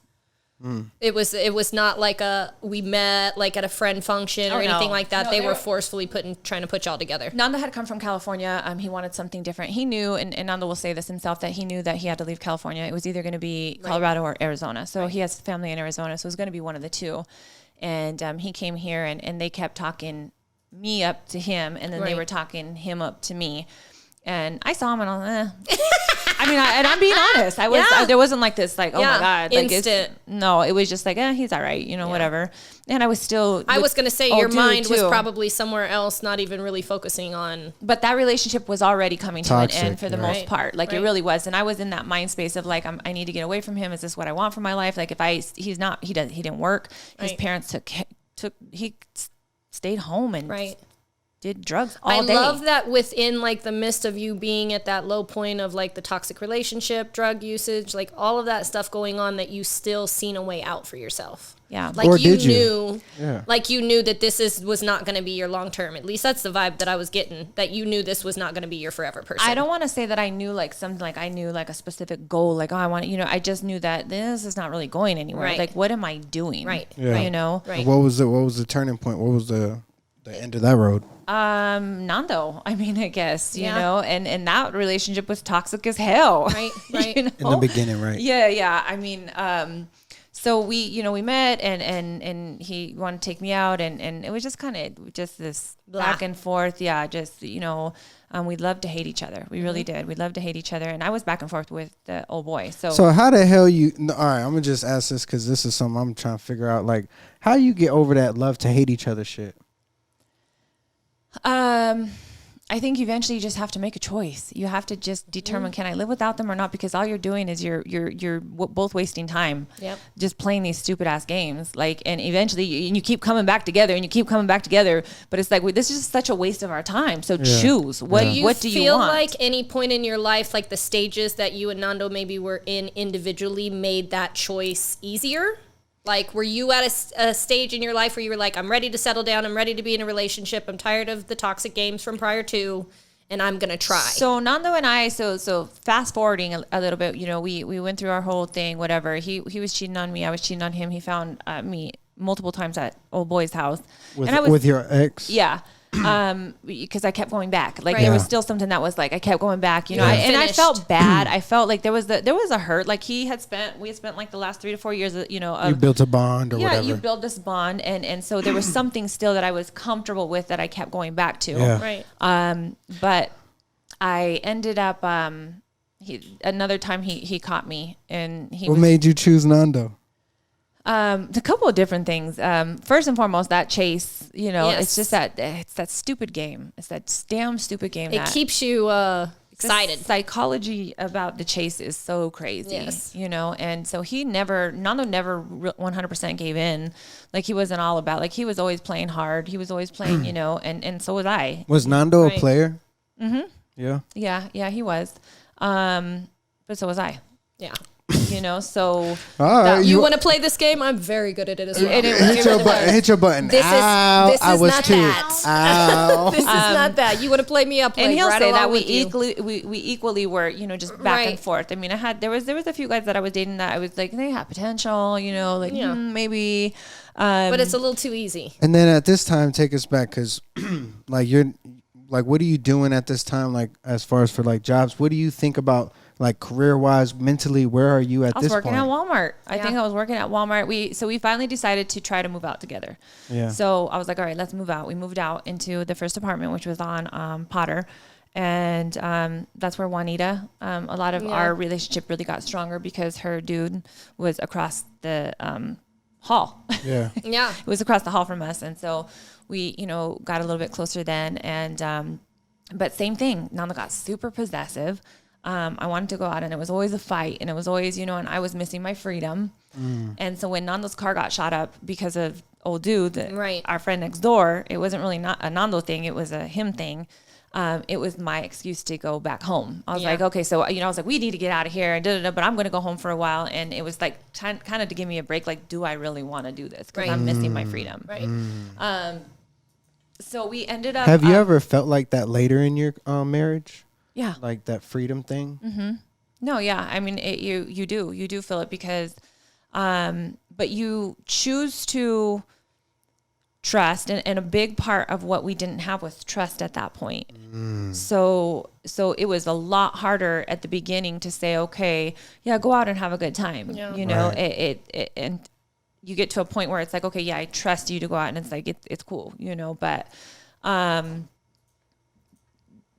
It was not like we met like at a friend function or
Oh, no.
anything like that.
No,
they
they
were
were-
forcefully trying to put y'all together.
Nando had come from California. He wanted something different. He knew, and Nando will say this himself, that he knew that he had to leave California. It was either going to be Colorado or Arizona. So he has family in Arizona, so it was going to be one of the two. And he came here, and they kept talking me up to him, and then they
Right.
were talking him up to me. And I saw him, and I was, and I'm being honest. There wasn't like this, like, oh
Yeah,
my God. Like,
instant.
no, it was just like, he's all right, whatever. And I was still.
I was going to say your
dude,
mind was
too.
probably somewhere else, not even really focusing on.
But that relationship was already coming to
Toxic,
an end for the
yeah.
most
Right,
part. Like, it
right.
really was. And I was in that mind space of like, I need to get away from him. Is this what I want for my life? Like, he didn't work. His
Right.
parents he stayed home and
Right.
did drugs all day.
I love that within like the midst of you being at that low point of like the toxic relationship, drug usage, like all of that stuff going on, that you still seen a way out for yourself.
Yeah.
Like
Or
you
did you?
knew,
Yeah.
like you knew that was not going to be your long term. At least that's the vibe that I was getting, that you knew this was not going to be your forever person.
I don't want to say that I knew like something, like I knew like a specific goal, like, oh, I want, I just knew that this is not really going anywhere.
Right.
Like, what am I doing?
Right.
Yeah.
You know?
Right.
What was the turning point? What was the end of that road?
Nando, I mean, I guess,
Yeah.
you know, and that relationship was toxic as hell.
Right, right.
You know?
In the beginning, right?
Yeah. I mean, so we met and he wanted to take me out and it was just kind of just this back and forth. Yeah. Just, we loved to hate each other. We really did. We loved to hate each other. And I was back and forth with the old boy. So
how the hell you, all right, I'm going to just ask this because this is something I'm trying to figure out. Like, how you get over that love to hate each other shit?
I think eventually you just have to make a choice. You have to just determine, can I live without them or not? Because all you're doing is you're both wasting time.
Yep.
Just playing these stupid ass games. Like, and eventually you keep coming back together and you keep coming back together. But it's like, this is just such a waste of our time. So choose. What do you want?
Feel like any point in your life, like the stages that you and Nando maybe were in individually, made that choice easier? Like, were you at a stage in your life where you were like, I'm ready to settle down, I'm ready to be in a relationship, I'm tired of the toxic games from prior to, and I'm going to try?
So Nando and I, so fast forwarding a little bit, we went through our whole thing, whatever. He was cheating on me, I was cheating on him. He found me multiple times at old boy's house.
With your ex?
Yeah. Because I kept going back. Like,
Right.
there
Yeah.
was still something that was like, I kept going back, and I
Finished.
felt bad. I felt like there was a hurt. Like we had spent like the last 3 to 4 years, of,
You built a bond or whatever.
you build this bond. And so there was something still that I was comfortable with that I kept going back to.
Yeah.
Right.
But I ended up, another time he caught me and
What made you choose Nando?
a couple of different things. First and foremost, that chase,
Yes.
it's just it's that stupid game. It's that damn stupid game.
It keeps you excited.
The psychology about the chase is so crazy,
Yes.
and so Nando never 100% gave in. Like, he wasn't all about, like, he was always playing hard. He was always playing, and so was I.
Was Nando a
Right.
player? Mm-hmm. Yeah.
Yeah, he was. But so was I,
Yeah.
so
All right.
You want to play this game? I'm very good at it as well.
Hit your button.
This is
I was
not
too.
that.
Ow.
This is not that. You want to play me up?
and he'll
right
say that
along with you.
we equally were, just back and
Right.
forth. I mean, there was a few guys that I was dating that I was like, they have potential, like
Yeah.
maybe.
But it's a little too easy.
And then at this time, take us back because, like, you're, like, what are you doing at this time? Like, as far as for like jobs, what do you think about, like, career wise, mentally? Where are you at
I
this
was working
point?
at Walmart. I
Yeah.
think I was working at Walmart. We finally decided to try to move out together.
Yeah.
So I was like, all right, let's move out. We moved out into the first apartment, which was on Potter. And that's where Juanita, a lot of our relationship really got stronger because her dude was across the hall.
Yeah.
Yeah.
It was across the hall from us. And so we, got a little bit closer then. And, but same thing, Nando got super possessive. I wanted to go out and it was always a fight and it was always, and I was missing my freedom. And so when Nando's car got shot up because of old dude,
Right.
our friend next door, it wasn't really not a Nando thing. It was a him thing. It was my excuse to go back home. I was
Yeah.
like, okay, so, I was like, we need to get out of here, but I'm going to go home for a while. And it was like kind of to give me a break. Like, do I really want to do this? Because
Right.
I'm missing my freedom.
Right.
So we ended up.
Have you ever felt like that later in your marriage?
Yeah.
Like that freedom thing?
No, yeah. I mean, you do feel it because, but you choose to trust, and a big part of what we didn't have was trust at that point. So it was a lot harder at the beginning to say, okay, yeah, go out and have a good time.
Yeah.
Right.
It and you get to a point where it's like, okay, yeah, I trust you to go out, and it's like it's cool, but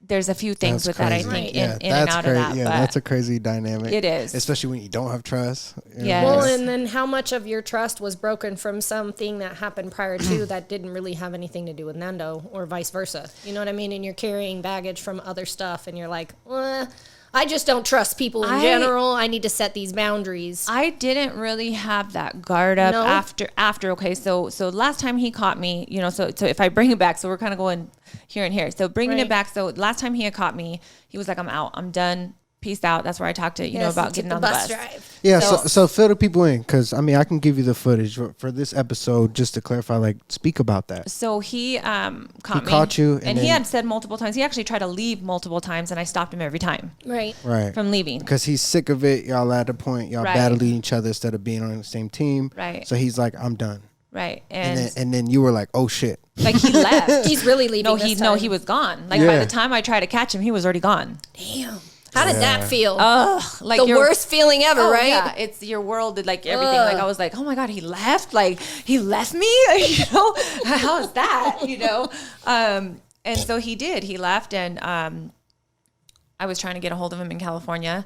there's a few things
That's
with that, I
crazy.
think,
Yeah,
in and out
crazy.
of that.
Yeah,
but
that's a crazy dynamic.
It is.
Especially when you don't have trust.
Yes.
Well, and then how much of your trust was broken from something that happened prior to that didn't really have anything to do with Nando, or vice versa? You know what I mean? And you're carrying baggage from other stuff, and you're like, I I just don't trust people in general. I need to set these boundaries.
I didn't really have that guard up
No?
after. Okay, so last time he caught me, you know, so if I bring it back, so we're kind of going here and here. So bringing it back, so last time he had caught me, he was like, I'm out, I'm done. Peace out. That's where I talked to, you know, about getting on the bus. Drive.
Yeah. So fill the people in. Cause I mean, I can give you the footage for this episode just to clarify, like speak about that.
So he
caught you.
And he had said multiple times, he actually tried to leave multiple times and I stopped him every time.
Right.
From leaving.
Because he's sick of it. Y'all at a point, y'all battling each other instead of being on the same team.
Right.
So he's like, I'm done.
Right.
And then you were like, oh shit.
Like he left.
He's really leaving.
He was gone. Like by the time I tried to catch him, he was already gone.
Damn. How did that feel?
Like
the worst feeling ever, right?
Yeah, it's your world, like everything. Like I was like, oh my God, he left? Like he left me? You know, how is that? You know? And so he did. He left, and I was trying to get a hold of him in California,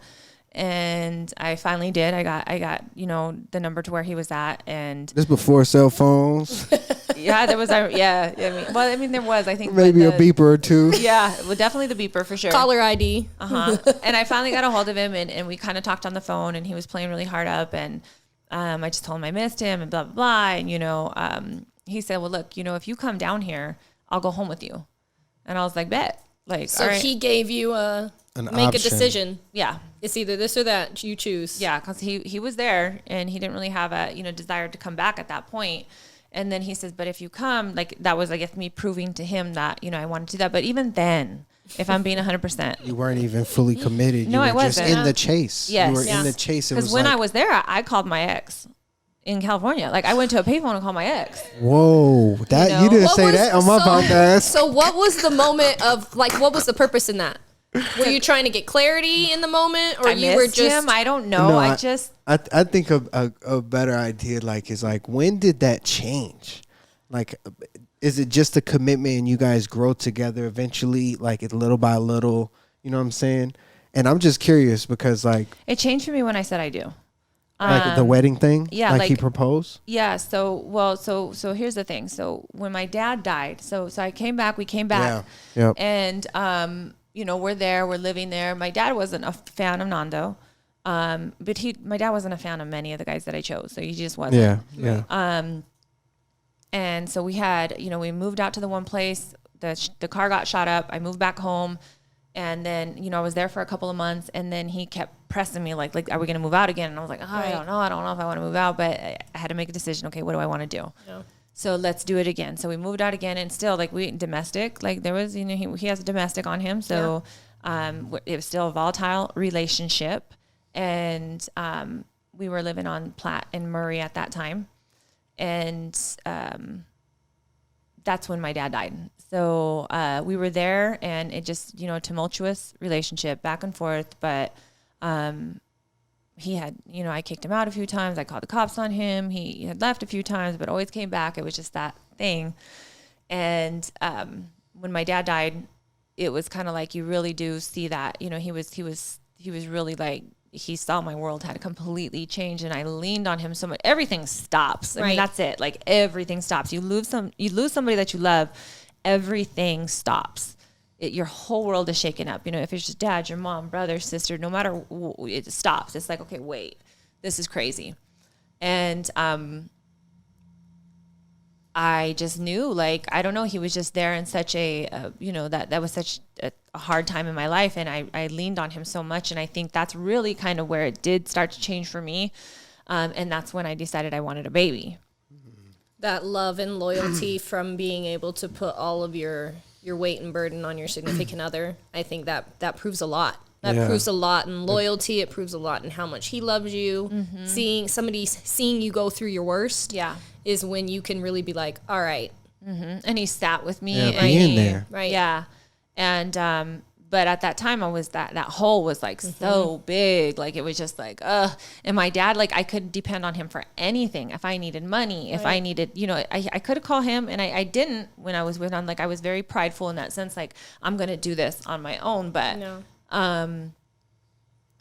and I finally did. I got you know, the number to where he was at, and
this before cell phones.
Yeah, there was. Yeah, I mean, there was. I think
maybe a beeper or two.
Yeah, well, definitely the beeper for sure.
Caller ID.
And I finally got a hold of him, and we kind of talked on the phone, and he was playing really hard up, and I just told him I missed him, and blah blah blah, and you know, he said, well, look, you know, if you come down here, I'll go home with you, and I was like, bet. Like,
so he gave you
an
make
option.
a decision.
Yeah,
it's either this or that. You choose.
Yeah, because he was there, and he didn't really have a desire to come back at that point. And then he says, but if you come, like that was, I guess, me proving to him that, you know, I wanted to do that. But even then, if I'm being 100%.
You weren't even fully committed.
No,
I
wasn't.
Just in the chase.
Yes.
You were in the chase.
Because when I was there, I called my ex in California. Like I went to a payphone and called my ex.
Whoa. That you didn't say that on my podcast.
So what was the moment of, like, what was the purpose in that? Were you trying to get clarity in the moment, or you were just
him? I don't know.
No,
I
think a better idea is when did that change? Like, is it just a commitment and you guys grow together eventually, like little by little? You know what I'm saying? And I'm just curious because like
it changed for me when I said I do.
Like the wedding thing?
Yeah.
Like he proposed?
Yeah. So here's the thing. So when my dad died, so we came back.
Yeah. Yep.
And you know, we're living there. My dad wasn't a fan of Nando. But my dad wasn't a fan of many of the guys that I chose. So he just wasn't.
Yeah.
And so we had, you know, we moved out to the one place, the car got shot up. I moved back home, and then, you know, I was there for a couple of months, and then he kept pressing me like, are we going to move out again? And I was like, I don't know if I want to move out, but I had to make a decision. Okay, what do I want to do? Yeah. So let's do it again. So we moved out again, and still like domestic, like there was, you know, he has a domestic on him. So, it was still a volatile relationship, and, we were living on Platte and Murray at that time. And, that's when my dad died. So, we were there, and it just, you know, tumultuous relationship back and forth. But, he had, you know, I kicked him out a few times. I called the cops on him. He had left a few times, but always came back. It was just that thing. And, when my dad died, it was kind of like, you really do see that, you know, he was really like, he saw my world had completely changed, and I leaned on him so much. Everything stops. I mean, that's it. Like everything stops. You lose somebody that you love, everything stops. Your whole world is shaken up. You know, if it's just dad, your mom, brother, sister, no matter, it stops. It's like, okay, wait, this is crazy. And, I just knew, like, I don't know, he was just there in such a, you know, that was such a hard time in my life. And I leaned on him so much. And I think that's really kind of where it did start to change for me. And that's when I decided I wanted a baby.
That love and loyalty from being able to put all of your weight and burden on your significant other. I think that proves a lot. That proves a lot in loyalty. It proves a lot in how much he loves you. Mm-hmm. Seeing you go through your worst. Yeah. Is when you can really be like, all right.
Mm-hmm. And he sat with me.
Yeah, being there.
Right.
Yeah. And, but at that time I was that hole was like so big. Like it was just like, and my dad, like I could depend on him for anything. If I needed money, if I needed, you know, I could call him, and I didn't when I was with him. Like I was very prideful in that sense. Like I'm going to do this on my own, but,
and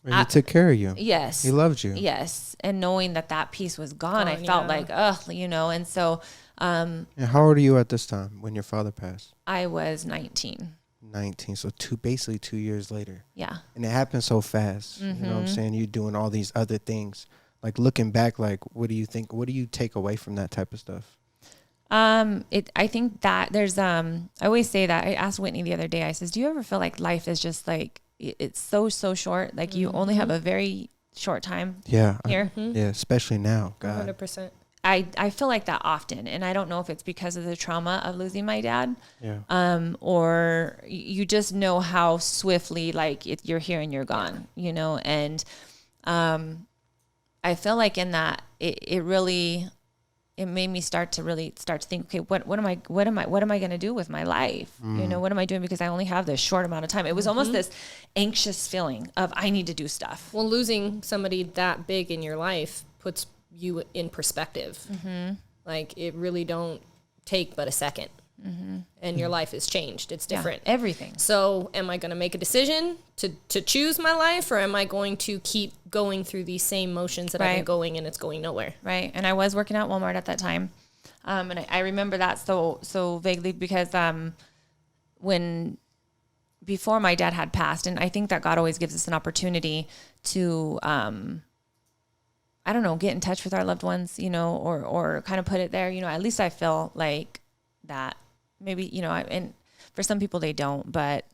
he took care of you.
Yes.
He loved you.
Yes. And knowing that piece was gone, I felt like, you know, and so.
And how old are you at this time when your father passed?
I was 19.
19. So basically 2 years later.
Yeah.
And it happened so fast. You know what I'm saying? You're doing all these other things. Like looking back, like what do you think? What do you take away from that type of stuff?
I think that there's, I always say that. I asked Whitney the other day, I says, do you ever feel like life is just like, it's so short? Like you only have a very short time
Yeah.
here.
Yeah. Especially now. God.
100%.
I feel like that often. And I don't know if it's because of the trauma of losing my dad.
Yeah.
Or you just know how swiftly like you're here and you're gone, you know? And, I feel like in that it really, it made me start to think, okay, what am I going to do with my life? You know, what am I doing? Because I only have this short amount of time. It was almost this anxious feeling of I need to do stuff.
Well, losing somebody that big in your life puts you in perspective. Like it really don't take but a second. And your life has changed. It's different.
Yeah, everything.
So am I going to make a decision to choose my life, or am I going to keep going through these same motions that I've been going and it's going nowhere?
Right. And I was working at Walmart at that time. And I remember that so vaguely because before my dad had passed, and I think that God always gives us an opportunity to, I don't know, get in touch with our loved ones, you know, or kind of put it there, you know, at least I feel like that. Maybe, you know, and for some people they don't, but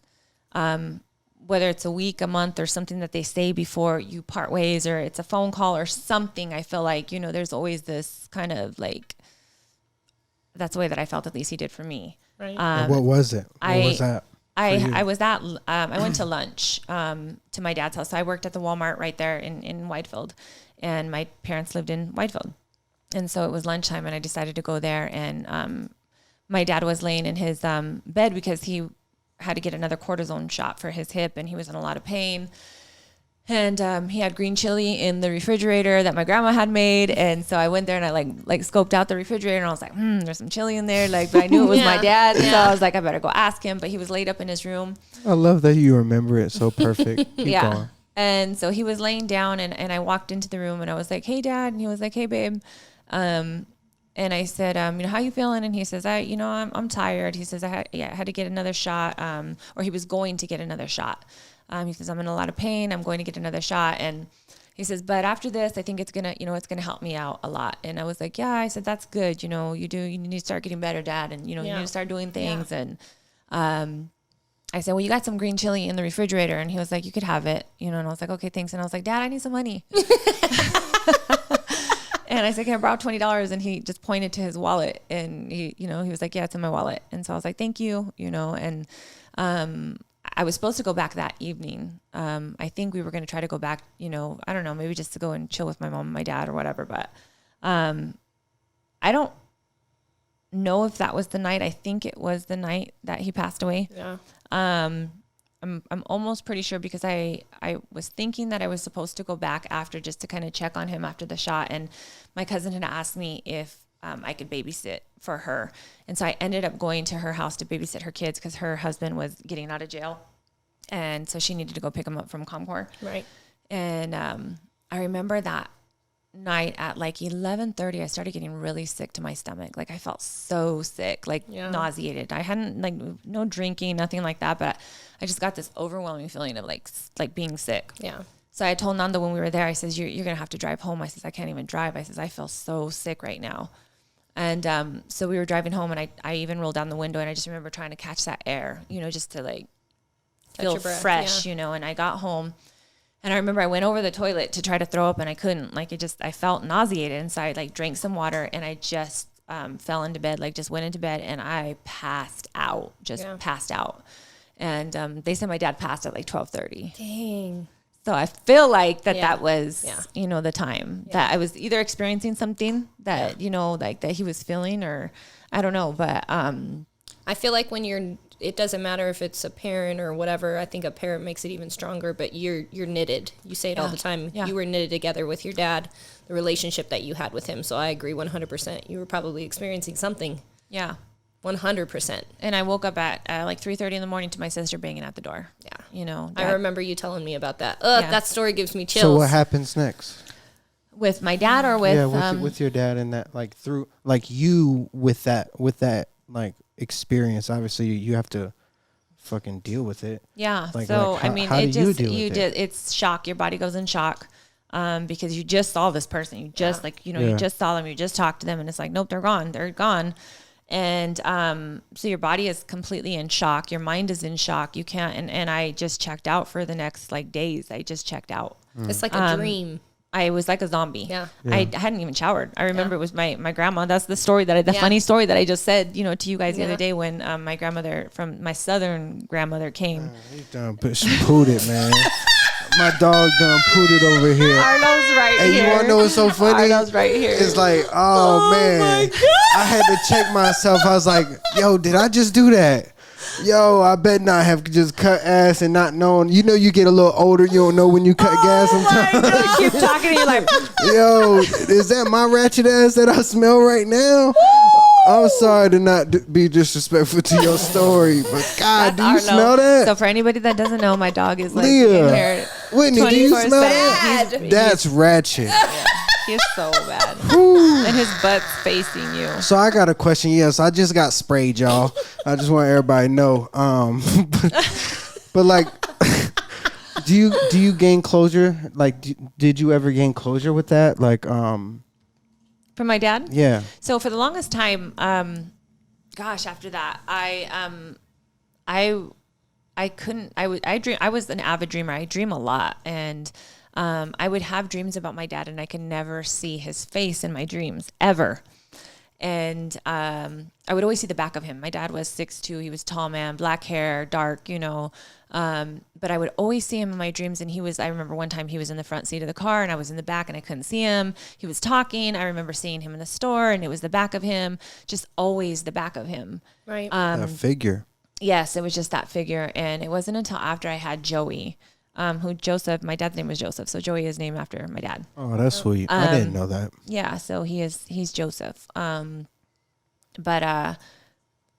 whether it's a week, a month, or something that they say before you part ways, or it's a phone call or something, I feel like, you know, there's always this kind of like, that's the way that I felt, at least he did for me.
Right.
What was it? What was that?
I went to lunch to my dad's house. So I worked at the Walmart right there in Whitefield, and my parents lived in Whitefield. And so it was lunchtime and I decided to go there, and my dad was laying in his bed because he had to get another cortisone shot for his hip, and he was in a lot of pain. And he had green chili in the refrigerator that my grandma had made. And so I went there and I like scoped out the refrigerator, and I was like, there's some chili in there. Like, but I knew it was my dad. So I was like, I better go ask him. But he was laid up in his room.
I love that you remember it so perfect. Keep going.
And so he was laying down, and I walked into the room and I was like, hey, Dad. And he was like, hey, babe. And I said, you know, how you feeling? And he says, I'm tired. He says, I had to get another shot, or he was going to get another shot. He says, I'm in a lot of pain. I'm going to get another shot. And he says, but after this, I think it's gonna help me out a lot. And I was like, yeah. I said, that's good. You know, you need to start getting better, Dad. And, you know, you need to start doing things. Yeah. And, I said, well, you got some green chili in the refrigerator. And he was like, you could have it, you know? And I was like, okay, thanks. And I was like, Dad, I need some money. And I said, can I borrow $20? And he just pointed to his wallet, and he was like, yeah, it's in my wallet. And so I was like, thank you, you know, and, I was supposed to go back that evening. I think we were going to try to go back, you know, I don't know, maybe just to go and chill with my mom and my dad or whatever. But, I don't know if that was the night. I think it was the night that he passed away. Yeah. I'm almost pretty sure, because I was thinking that I was supposed to go back after just to kind of check on him after the shot. And my cousin had asked me if I could babysit for her. And so I ended up going to her house to babysit her kids because her husband was getting out of jail. And so she needed to go pick him up from ComCore. Right. And I remember that night at like 11:30, I started getting really sick to my stomach. Like I felt so sick, like nauseated. I hadn't no drinking, nothing like that, but I just got this overwhelming feeling of like being sick. Yeah. So I told Nanda when we were there, I says, you're going to have to drive home. I says, I can't even drive. I says, I feel so sick right now. And so we were driving home, and I even rolled down the window, and I just remember trying to catch that air, you know, just to like feel fresh, you know. And I got home, and I remember I went over the toilet to try to throw up, and I couldn't. Like I felt nauseated, and so I like drank some water, and I just fell into bed, like just went into bed, and I passed out, passed out. And they said my dad passed at like 12:30. Dang. So I feel like that was, you know, the time that I was either experiencing something that, you know, like that he was feeling, or I don't know. But
I feel like when it doesn't matter if it's a parent or whatever. I think a parent makes it even stronger, but you're knitted. You say it all the time. Yeah. You were knitted together with your dad, the relationship that you had with him. So I agree 100%. You were probably experiencing something. Yeah. 100%.
And I woke up at like 3:30 in the morning to my sister banging at the door. Yeah. You know,
Dad. I remember you telling me about that. That story gives me chills.
So what happens next?
With my dad, or with
with your dad, and that like through like you with that like experience, obviously you have to fucking deal with it.
Yeah.
Like,
So
like, how-
I mean,
how
it
do you
just
deal with it?
it's shock. Your body goes in shock. Because you just saw this person, you just you
Yeah.
just saw them, you just talked to them, and it's like, nope, they're gone. And so your body is completely in shock, your mind is in shock, you can't, and I just checked out for the next like days. I just checked out.
It's like a dream.
I was like a zombie.
Yeah.
I hadn't even showered. I remember it was my grandma. That's the story that funny story that I just said, to you guys the other day when my grandmother from my southern grandmother came.
He done pooed it, man. My dog done pooed it over here.
Arnold's right
Hey,
here.
you wanna know what's so funny?
Arnold's right here.
It's like, oh man, I had to check myself. I was like, yo, did I just do that? Yo, I bet not have just cut ass and not knowing. You know, you get a little older, you don't know when you cut gas sometimes.
I keep talking to you like,
Yo, is that my ratchet ass that I smell right now? I'm sorry to not be disrespectful to your story, but God, do you smell that?
So for anybody that doesn't know, my dog is like
Leah,
in here
Whitney, do you smell
24/7.
that?
Bad.
That's ratchet.
He's so bad. And his butt's facing you.
So I got a question. Yes, I just got sprayed, y'all. I just want everybody to know. But like, do you gain closure? Like, did you ever gain closure with that? Like,
From my dad?
yeah.
So for the longest time, after that, I couldn't. I was an avid dreamer. I dream a lot, and I would have dreams about my dad, and I could never see his face in my dreams ever. And I would always see the back of him. My dad was 6'2". He was a tall man, black hair, dark, but I would always see him in my dreams. And I remember one time he was in the front seat of the car and I was in the back and I couldn't see him. He was talking. I remember seeing him in the store and it was the back of him, just always the back of him.
Right.
That figure.
Yes, it was just that figure. And it wasn't until after I had Joey, my dad's name was Joseph. So Joey is named after my dad.
Oh, that's sweet. I didn't know that.
Yeah, so he's Joseph. But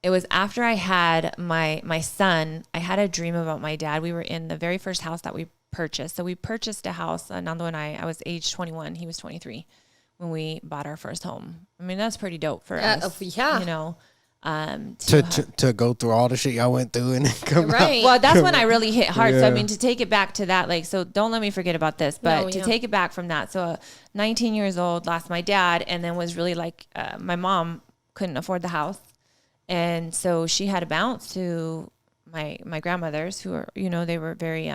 it was after I had my son, I had a dream about my dad. We were in the very first house that we purchased. So we purchased a house, Nando and I was age 21, he was 23 when we bought our first home. I mean, that's pretty dope for us.
Yeah.
To go through all the shit y'all went through and then come out.
Right.
Well, that's when I really hit hard. So, I
Yeah.
mean, to take it back to that, like, so don't let me forget about this, but to take it back from that. So 19 years old, lost my dad, and then was really like, my mom couldn't afford the house. And so she had to bounce to my grandmothers who are, they were very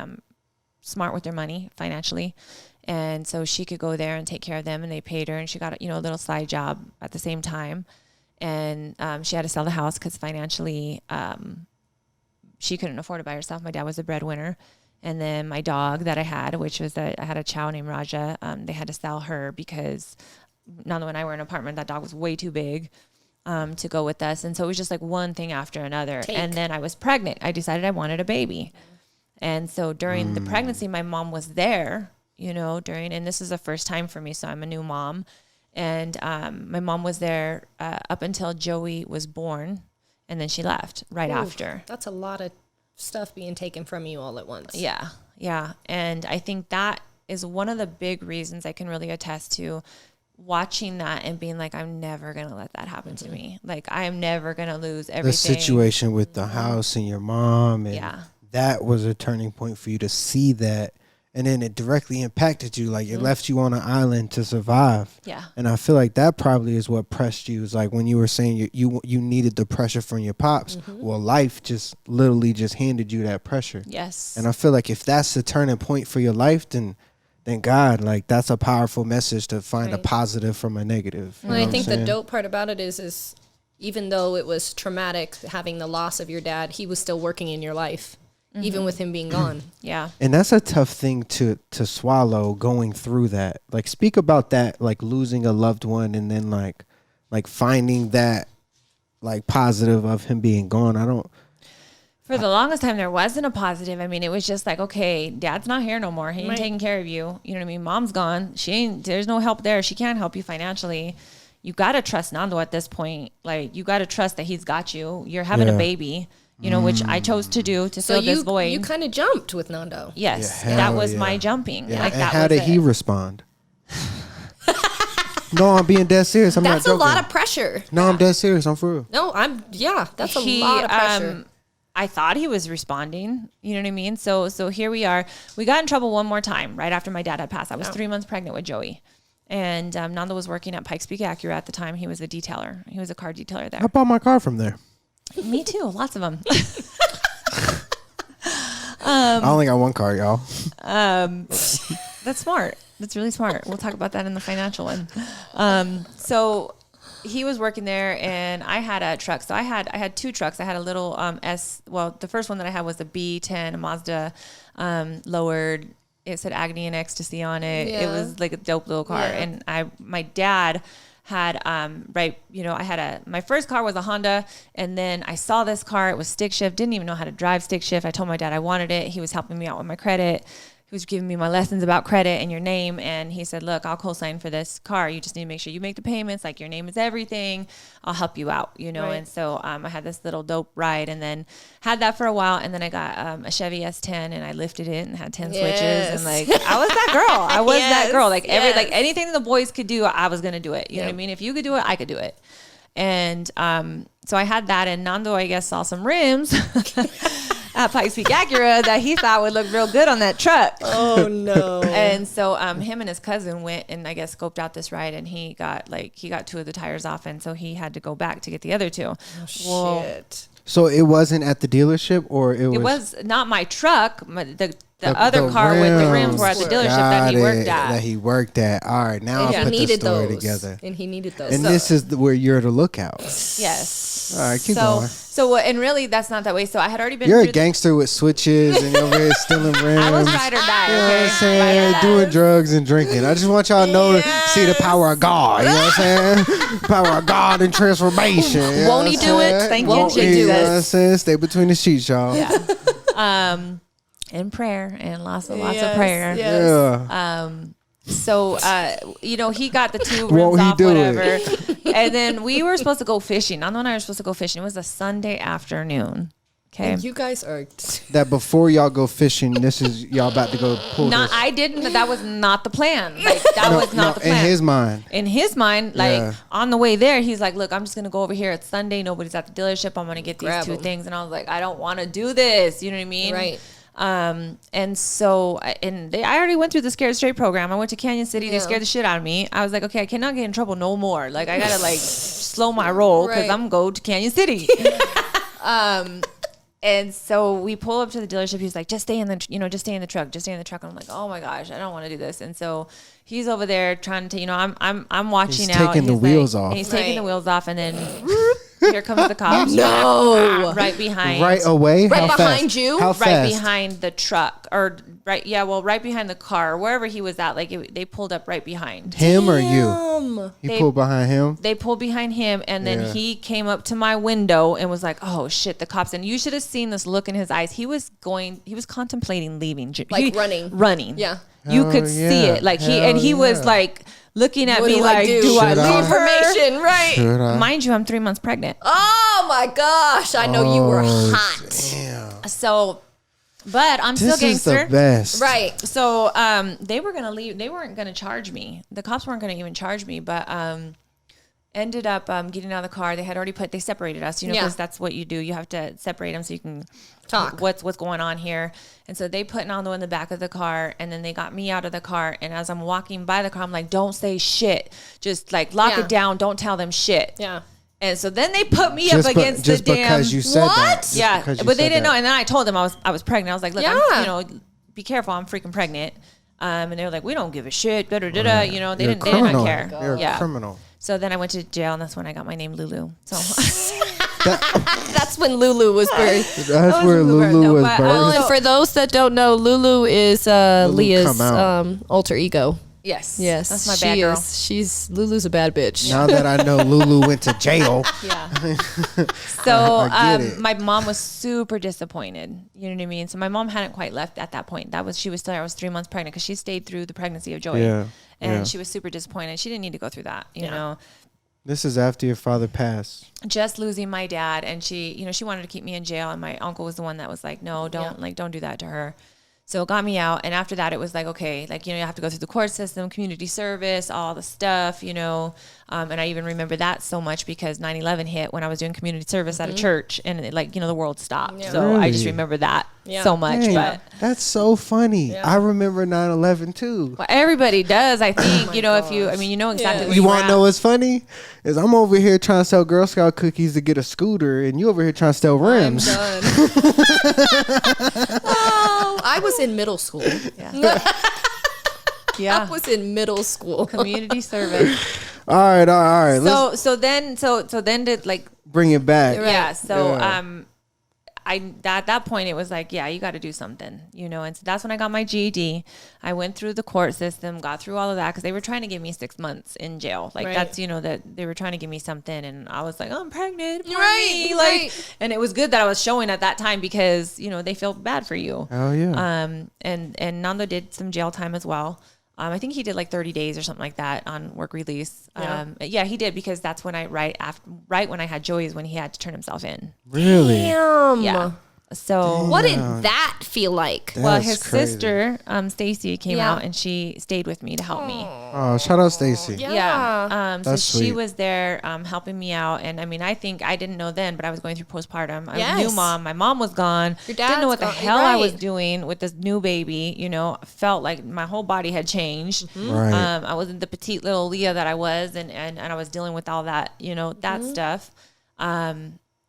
smart with their money financially. And so she could go there and take care of them, and they paid her, and she got, a little side job at the same time. And she had to sell the house because financially she couldn't afford it by herself. My dad was a breadwinner. And then my dog that I had, which was I had a chow named Raja, they had to sell her because Nando and I were in an apartment. That dog was way too big to go with us. And so it was just like one thing after another. And then I was pregnant. I decided I wanted a baby. And so during the pregnancy, my mom was there, and this is the first time for me. So I'm a new mom. And my mom was there up until Joey was born, and then she left right after.
That's a lot of stuff being taken from you all at once.
Yeah, yeah. And I think that is one of the big reasons I can really attest to watching that and being like, I'm never going to let that happen to me. Like, I am never going to lose everything.
The situation with the house and your mom, and that was a turning point for you to see that. And then it directly impacted you. Like, it left you on an island to survive.
Yeah.
And I feel like that probably is what pressed you. It's like when you were saying you needed the pressure from your pops. Well, life just literally just handed you that pressure.
Yes.
And I feel like if that's the turning point for your life, then God, like, that's a powerful message to find a positive from a negative.
Well, I think the dope part about it is even though it was traumatic having the loss of your dad, he was still working in your life. Even with him being gone.
Yeah.
And that's a tough thing to swallow, going through that. Like, speak about that, like losing a loved one and then like finding that like positive of him being gone.
For the longest time, there wasn't a positive. I mean, it was just like, okay, dad's not here no more. He ain't taking care of you. You know what I mean? Mom's gone. There's no help there. She can't help you financially. You got to trust Nando at this point. Like, you got to trust that he's got you. You're having a baby. Which I chose to do to fill this void.
You kind of jumped with Nando.
Yes,
Yeah,
that was my jumping.
Yeah.
Like,
and
that
how
was
did he
it.
respond? No, I'm being dead serious.
That's a lot of pressure.
No, I'm dead serious. I'm for real.
No, that's a lot of pressure.
I thought he was responding. You know what I mean? So here we are. We got in trouble one more time right after my dad had passed. I was 3 months pregnant with Joey. And Nando was working at Pikes Peak Acura at the time. He was a detailer. He was a car detailer there.
I bought my car from there.
Me too. Lots of them.
I only got one car, y'all.
That's smart. That's really smart. We'll talk about that in the financial one. So he was working there, and I had a truck. So I had two trucks. I had a little the first one that I had was a B10, a Mazda, lowered. It said agony and ecstasy on it. Yeah. It was like a dope little car. Yeah. And my dad had my first car was a Honda, and then I saw this car. It was stick shift. Didn't even know how to drive stick shift. I told my dad I wanted it. He was helping me out with my credit. He was giving me my lessons about credit and your name, and he said, look, I'll co-sign for this car. You just need to make sure you make the payments. Like, your name is everything. I'll help you out, you know. Right. And so I had this little dope ride, and then had that for a while, and then I got a Chevy S10, and I lifted it and had 10 switches, and like I was that girl. I was that girl. Like anything that the boys could do, I was gonna do it. You know what I mean? If you could do it, I could do it. And so I had that, and Nando, I guess, saw some rims at Pikes Peak Acura that he thought would look real good on that truck.
Oh no.
And so him and his cousin went and I guess scoped out this ride, and he got two of the tires off, and so he had to go back to get the other two.
Oh, shit.
So it wasn't at the dealership, or it
was not my truck. The other car with the rims were at the dealership that he worked at.
All right, now I put the story together.
And he needed those.
And this is where you're the lookout.
Yes.
All right, keep going.
So, and really, that's not that way. So I had already been.
You're a gangster with switches, and you're over here stealing rims.
I was ride or die.
You know what I'm saying? Doing drugs and drinking. I just want y'all to know, see the power of God. You know what I'm saying? Power of God and transformation.
Won't he do it? Thank you, Jesus.
You know what I'm saying? Stay between the sheets, y'all.
Yeah. And prayer, and lots of prayer.
Yes.
Yeah. So, he got the two rims off, whatever. And then we were supposed to go fishing. Nando and I were supposed to go fishing. It was a Sunday afternoon. Okay.
And you guys are.
That before y'all go fishing, this is y'all about to go pull this.
I didn't. That was not the plan. Like, that was not the plan.
In his mind,
on the way there, he's like, look, I'm just going to go over here. It's Sunday. Nobody's at the dealership. I'm going to get these two things. And I was like, I don't want to do this. You know what I mean?
Right.
And so, I already went through the Scared Straight program. I went to Canyon City. They scared the shit out of me. I was like, okay, I cannot get in trouble no more. Like, I gotta slow my roll because I'm going to Canyon City. And so we pull up to the dealership. He's like, just stay in the truck. Just stay in the truck. And I'm like, oh my gosh, I don't want to do this. And so he's over there trying to, I'm watching out.
He's taking the wheels off.
He's taking the wheels off, and then here comes the cops.
No.
Right behind.
Right away?
Right
How
behind
fast?
you?
How fast?
Right behind the truck. Or right behind the car. Wherever he was at. They pulled up right behind.
Him or you? He pulled behind him?
They pulled behind him, and then he came up to my window and was like, oh shit, the cops. And you should have seen this look in his eyes. He was contemplating leaving. Running.
Yeah.
You could see it. Like he was like looking at me like, do I leave
information? Right.
Mind you, I'm 3 months pregnant.
Oh my gosh. I know you were hot.
Damn.
So, but I'm still gangster.
This is the best.
Right.
So they were going to leave. They weren't going to charge me. The cops weren't going to even charge me, but ended up getting out of the car. They separated us, because that's what you do. You have to separate them so you can
talk
what's going on here. And so they put Nando in the back of the car, and then they got me out of the car. And as I'm walking by the car, I'm like, don't say shit. Just lock it down. Don't tell them shit.
Yeah.
And so then they put me up against the damn.
Because you said that.
Yeah, but they didn't know. And then I told them I was pregnant. I was like, look, I'm, be careful. I'm freaking pregnant. And they were like, we don't give a shit. Da da da da. They did not care.
You're a criminal.
So then I went to jail, and that's when I got my name Lulu. So
that's when Lulu was birthed.
That's where Lulu was birthed.
And for those that don't know, Lulu is Leah's alter ego.
Yes.
That's
my bad girl.
Lulu's a bad bitch.
Now that I know Lulu went to jail.
Yeah. So my mom was super disappointed. You know what I mean? So my mom hadn't quite left at that point. She was 3 months pregnant because she stayed through the pregnancy of Joey.
Yeah.
And she was super disappointed. She didn't need to go through that, you know.
This is after your father passed.
Just losing my dad, and she wanted to keep me in jail, and my uncle was the one that was like, no, don't do that to her. So it got me out. And after that, it was like, okay, like, you know, you have to go through the court system, community service, all the stuff, you know. And I even remember that so much because 9/11 hit when I was doing community service at a church, and it, like, you know, the world stopped.
Yeah.
So I just
Really?
remember that so much.
Dang,
But
that's so funny.
Yeah.
I remember 9/11 too.
well, everybody does, I think, you know, if you, I mean, you know exactly where
You
you're
want to
at.
know what's funny? Is I'm over here trying to sell Girl Scout cookies to get a scooter, and you over here trying to sell rims.
I'm done. Oh, I was in middle school.
Yeah.
I was in middle school.
Community service.
All right. Let's
So then did like,
bring it back.
yeah. So,
Yeah.
at that point it was like, yeah, you got to do something, you know? And so that's when I got my GED. I went through the court system, got through all of that, cause they were trying to give me 6 months in jail. Like
Right.
that's, you know, that they were trying to give me something. And I was like, oh, I'm pregnant. Poor
Right,
me. Like,
right.
and it was good that I was showing at that time because, you know, they feel bad for you.
Oh yeah.
And Nando did some jail time as well. I think he did like 30 days or something like that on work release. Yeah, he did, because that's when right when I had Joey is when he had to turn himself in.
Really?
Damn.
Yeah. So
What did that feel like?
well,
That's
his
crazy.
sister, Stacy, came
Yeah.
out and she stayed with me to help me.
Oh, shout out Stacy.
Yeah.
So
That's
she
sweet.
was there helping me out. And I mean, I think I didn't know then, but I was going through postpartum. I was a
Yes.
new mom. My mom was gone.
Your
Didn't know what
dad's
the
gone.
hell I was
Right.
doing with this new baby. You know, felt like my whole body had changed.
Right.
I wasn't the petite little Leah that I was. And I was dealing with all that, you know, that stuff.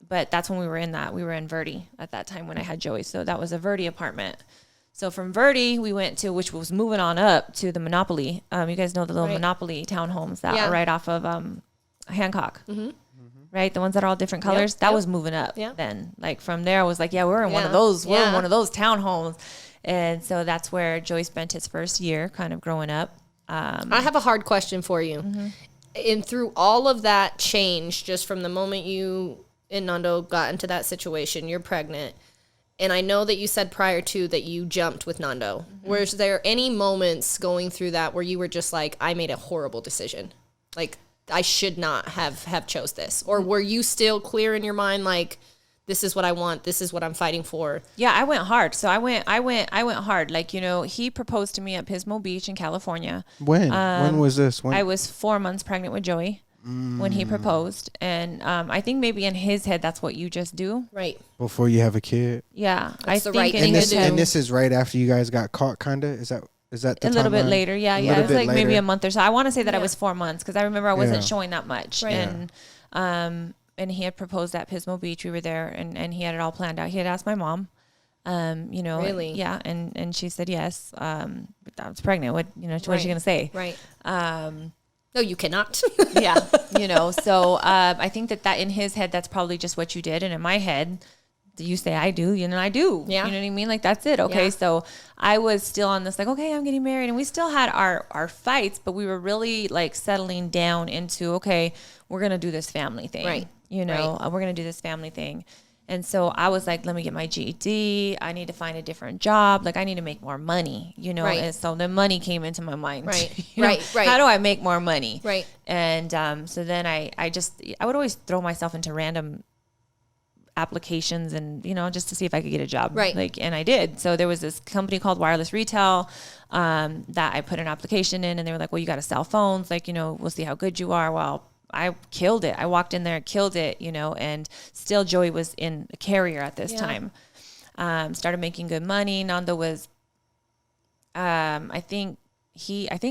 But that's when we were in Verde at that time when I had Joey. So that was a Verde apartment. So from Verde, we went to, which was moving on up to the Monopoly. You guys know the little
Right.
Monopoly townhomes that
Yeah.
are right off of Hancock. Right? The ones that are all different colors. That
yep.
was moving up
Yep.
then. Like from there, I was like, yeah, we're in one of
Yeah.
those. We're in
Yeah.
one of those townhomes. And so that's where Joey spent his first year kind of growing up.
I have a hard question for you. And through all of that change, just from the moment you and Nando got into that situation, you're pregnant. And I know that you said prior to that you jumped with Nando. Was there any moments going through that where you were just like, I made a horrible decision? Like, I should not have chose this? Or were you still clear in your mind, like, this is what I want, this is what I'm fighting for?
Yeah, I went hard. So I went hard. Like, you know, he proposed to me at Pismo Beach in California.
When was this? When?
I was 4 months pregnant with Joey when he proposed. And I think maybe in his head, that's what you just do.
Right.
Before you have a kid.
Yeah.
That's the
think
right
in
thing
And
to
his
do.
head,
and this is right after you guys got caught, kinda? Is that the
a little bit
timeline?
later. Yeah.
A
Yeah.
little
It was
bit
like maybe
later.
a month or so. I want to say that I
Yeah.
was 4 months because I remember I wasn't
Yeah.
showing that much.
Right.
And he had proposed at Pismo Beach. We were there and he had it all planned out. He had asked my mom, you know,
Really?
yeah. And she said, yes. But I was pregnant. What is she
Right.
going to say?
Right. No, you cannot.
Yeah. So I think that in his head, that's probably just what you did. And in my head, you say, I do, I do.
Yeah.
You know what I mean? Like, that's it. Okay.
Yeah.
So I was still on this, like, okay, I'm getting married. And we still had our fights, but we were really like settling down into, okay, we're going to do this family thing.
Right.
We're going to do this family thing. And so I was like, let me get my GED. I need to find a different job. Like, I need to make more money,
Right.
And so the money came into my mind.
Right.
You know,
Right.
How do I make more money?
Right.
And so then I would always throw myself into random applications and, just to see if I could get a job.
Right.
Like, and I did. So there was this company called Wireless Retail that I put an application in, and they were like, well, you got to sell phones. Like, we'll see how good you are. Well, I killed it. I walked in there and killed it, and still Joey was in a carrier at this time. Started making good money. Nando was, I think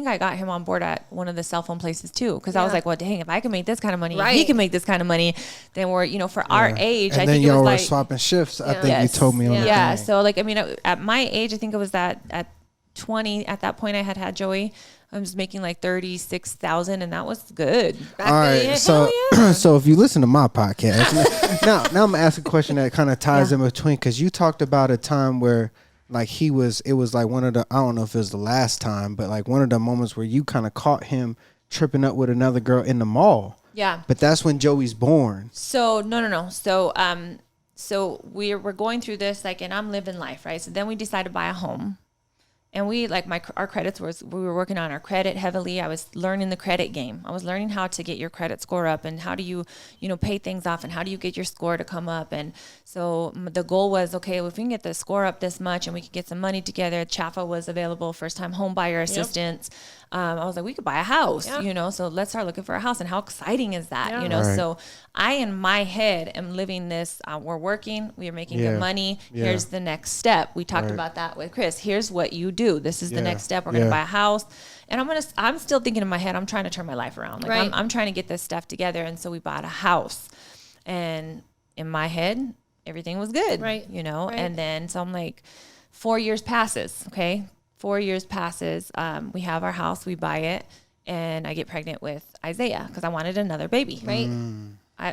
I got him on board at one of the cell phone places too. Cause I was like, well, dang, if I can make this kind of money, if he
Right.
can make this kind of money, then we're, for our age,
And
I
then
think it
y'all
was
were
like,
swapping shifts. I
Yeah.
think
Yes.
you told me on the
yeah.
thing.
So like, I mean, at my age, I think it was that at 20, at that point I had Joey. I was making like 36,000 and that was good.
Back
All
then,
right, so so if you listen to my podcast, now I'm gonna ask a question that kind of ties in between, because you talked about a time where like it was like one of the, I don't know if it was the last time, but like one of the moments where you kind of caught him tripping up with another girl in the mall.
Yeah.
But that's when Joey's born.
So no. So we're going through this, like, and I'm living life, right? So then we decide to buy a home. And we like our credits we were working on our credit heavily. I was learning the credit game. I was learning how to get your credit score up and how do you pay things off and how do you get your score to come up. And so the goal was, okay, if we can get the score up this much and we could get some money together, Chafa was available, first time home buyer assistance. I was like, we could buy a house, so let's start looking for a house. And how exciting is that, Right. So I, in my head, am living this, we're working, we are making good money. Yeah. Here's the next step. We talked about that with Chris. Here's what you do. This is the next step. We're going to buy a house. And I'm still thinking in my head, I'm trying to turn my life around. Like I'm trying to get this stuff together. And so we bought a house, and in my head, everything was good, right. Right. And then, so I'm like, 4 years passes. Okay. 4 years passes. We have our house, we buy it, and I get pregnant with Isaiah because I wanted another baby. Right.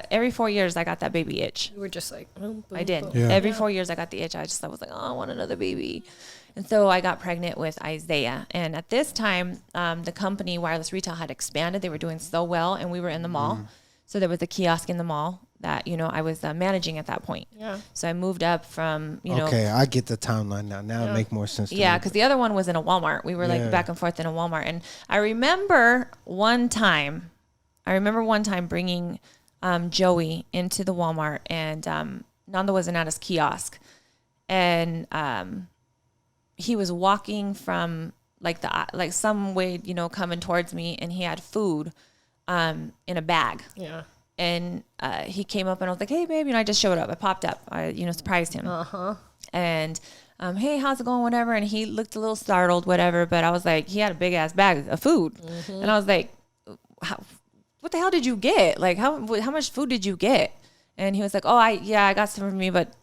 Every 4 years I got that baby itch.
You were just like, boom,
I did. Yeah. Every 4 years I got the itch. I was like, oh, I want another baby. And so I got pregnant with Isaiah. And at this time, the company Wireless Retail had expanded. They were doing so well, and we were in the mall. So there was a kiosk in the mall that, I was managing at that point. Yeah. So I moved up from,
Okay, I get the timeline now. Now it makes more sense to me.
Yeah, because the other one was in a Walmart. We were like back and forth in a Walmart. And I remember one time bringing Joey into the Walmart, and Nanda wasn't at his kiosk. And he was walking from like some way, coming towards me, and he had food in a bag. Yeah. And he came up, and I was like, hey, babe, I just showed up. I popped up. I, surprised him. Uh-huh. And, hey, how's it going, whatever. And he looked a little startled, whatever. But I was like, he had a big-ass bag of food. Mm-hmm. And I was like, what the hell did you get? Like, how much food did you get? And he was like, oh, I got some for me, but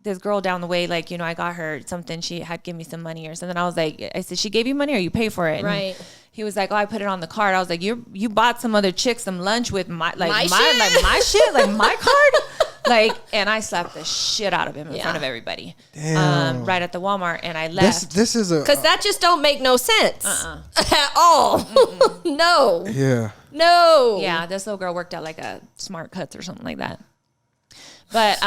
this girl down the way, like, I got her something. She had given me some money or something. I was like, I said, she gave you money or you pay for it? And right. He was like, oh, I put it on the card. I was like, you bought some other chick some lunch with my shit, like my card? Like, and I slapped the shit out of him in front of everybody. Damn. Right at the Walmart, and I left.
This is
because that just don't make no sense at all. No.
Yeah.
No.
Yeah, this little girl worked out like a Smart Cuts or something like that. But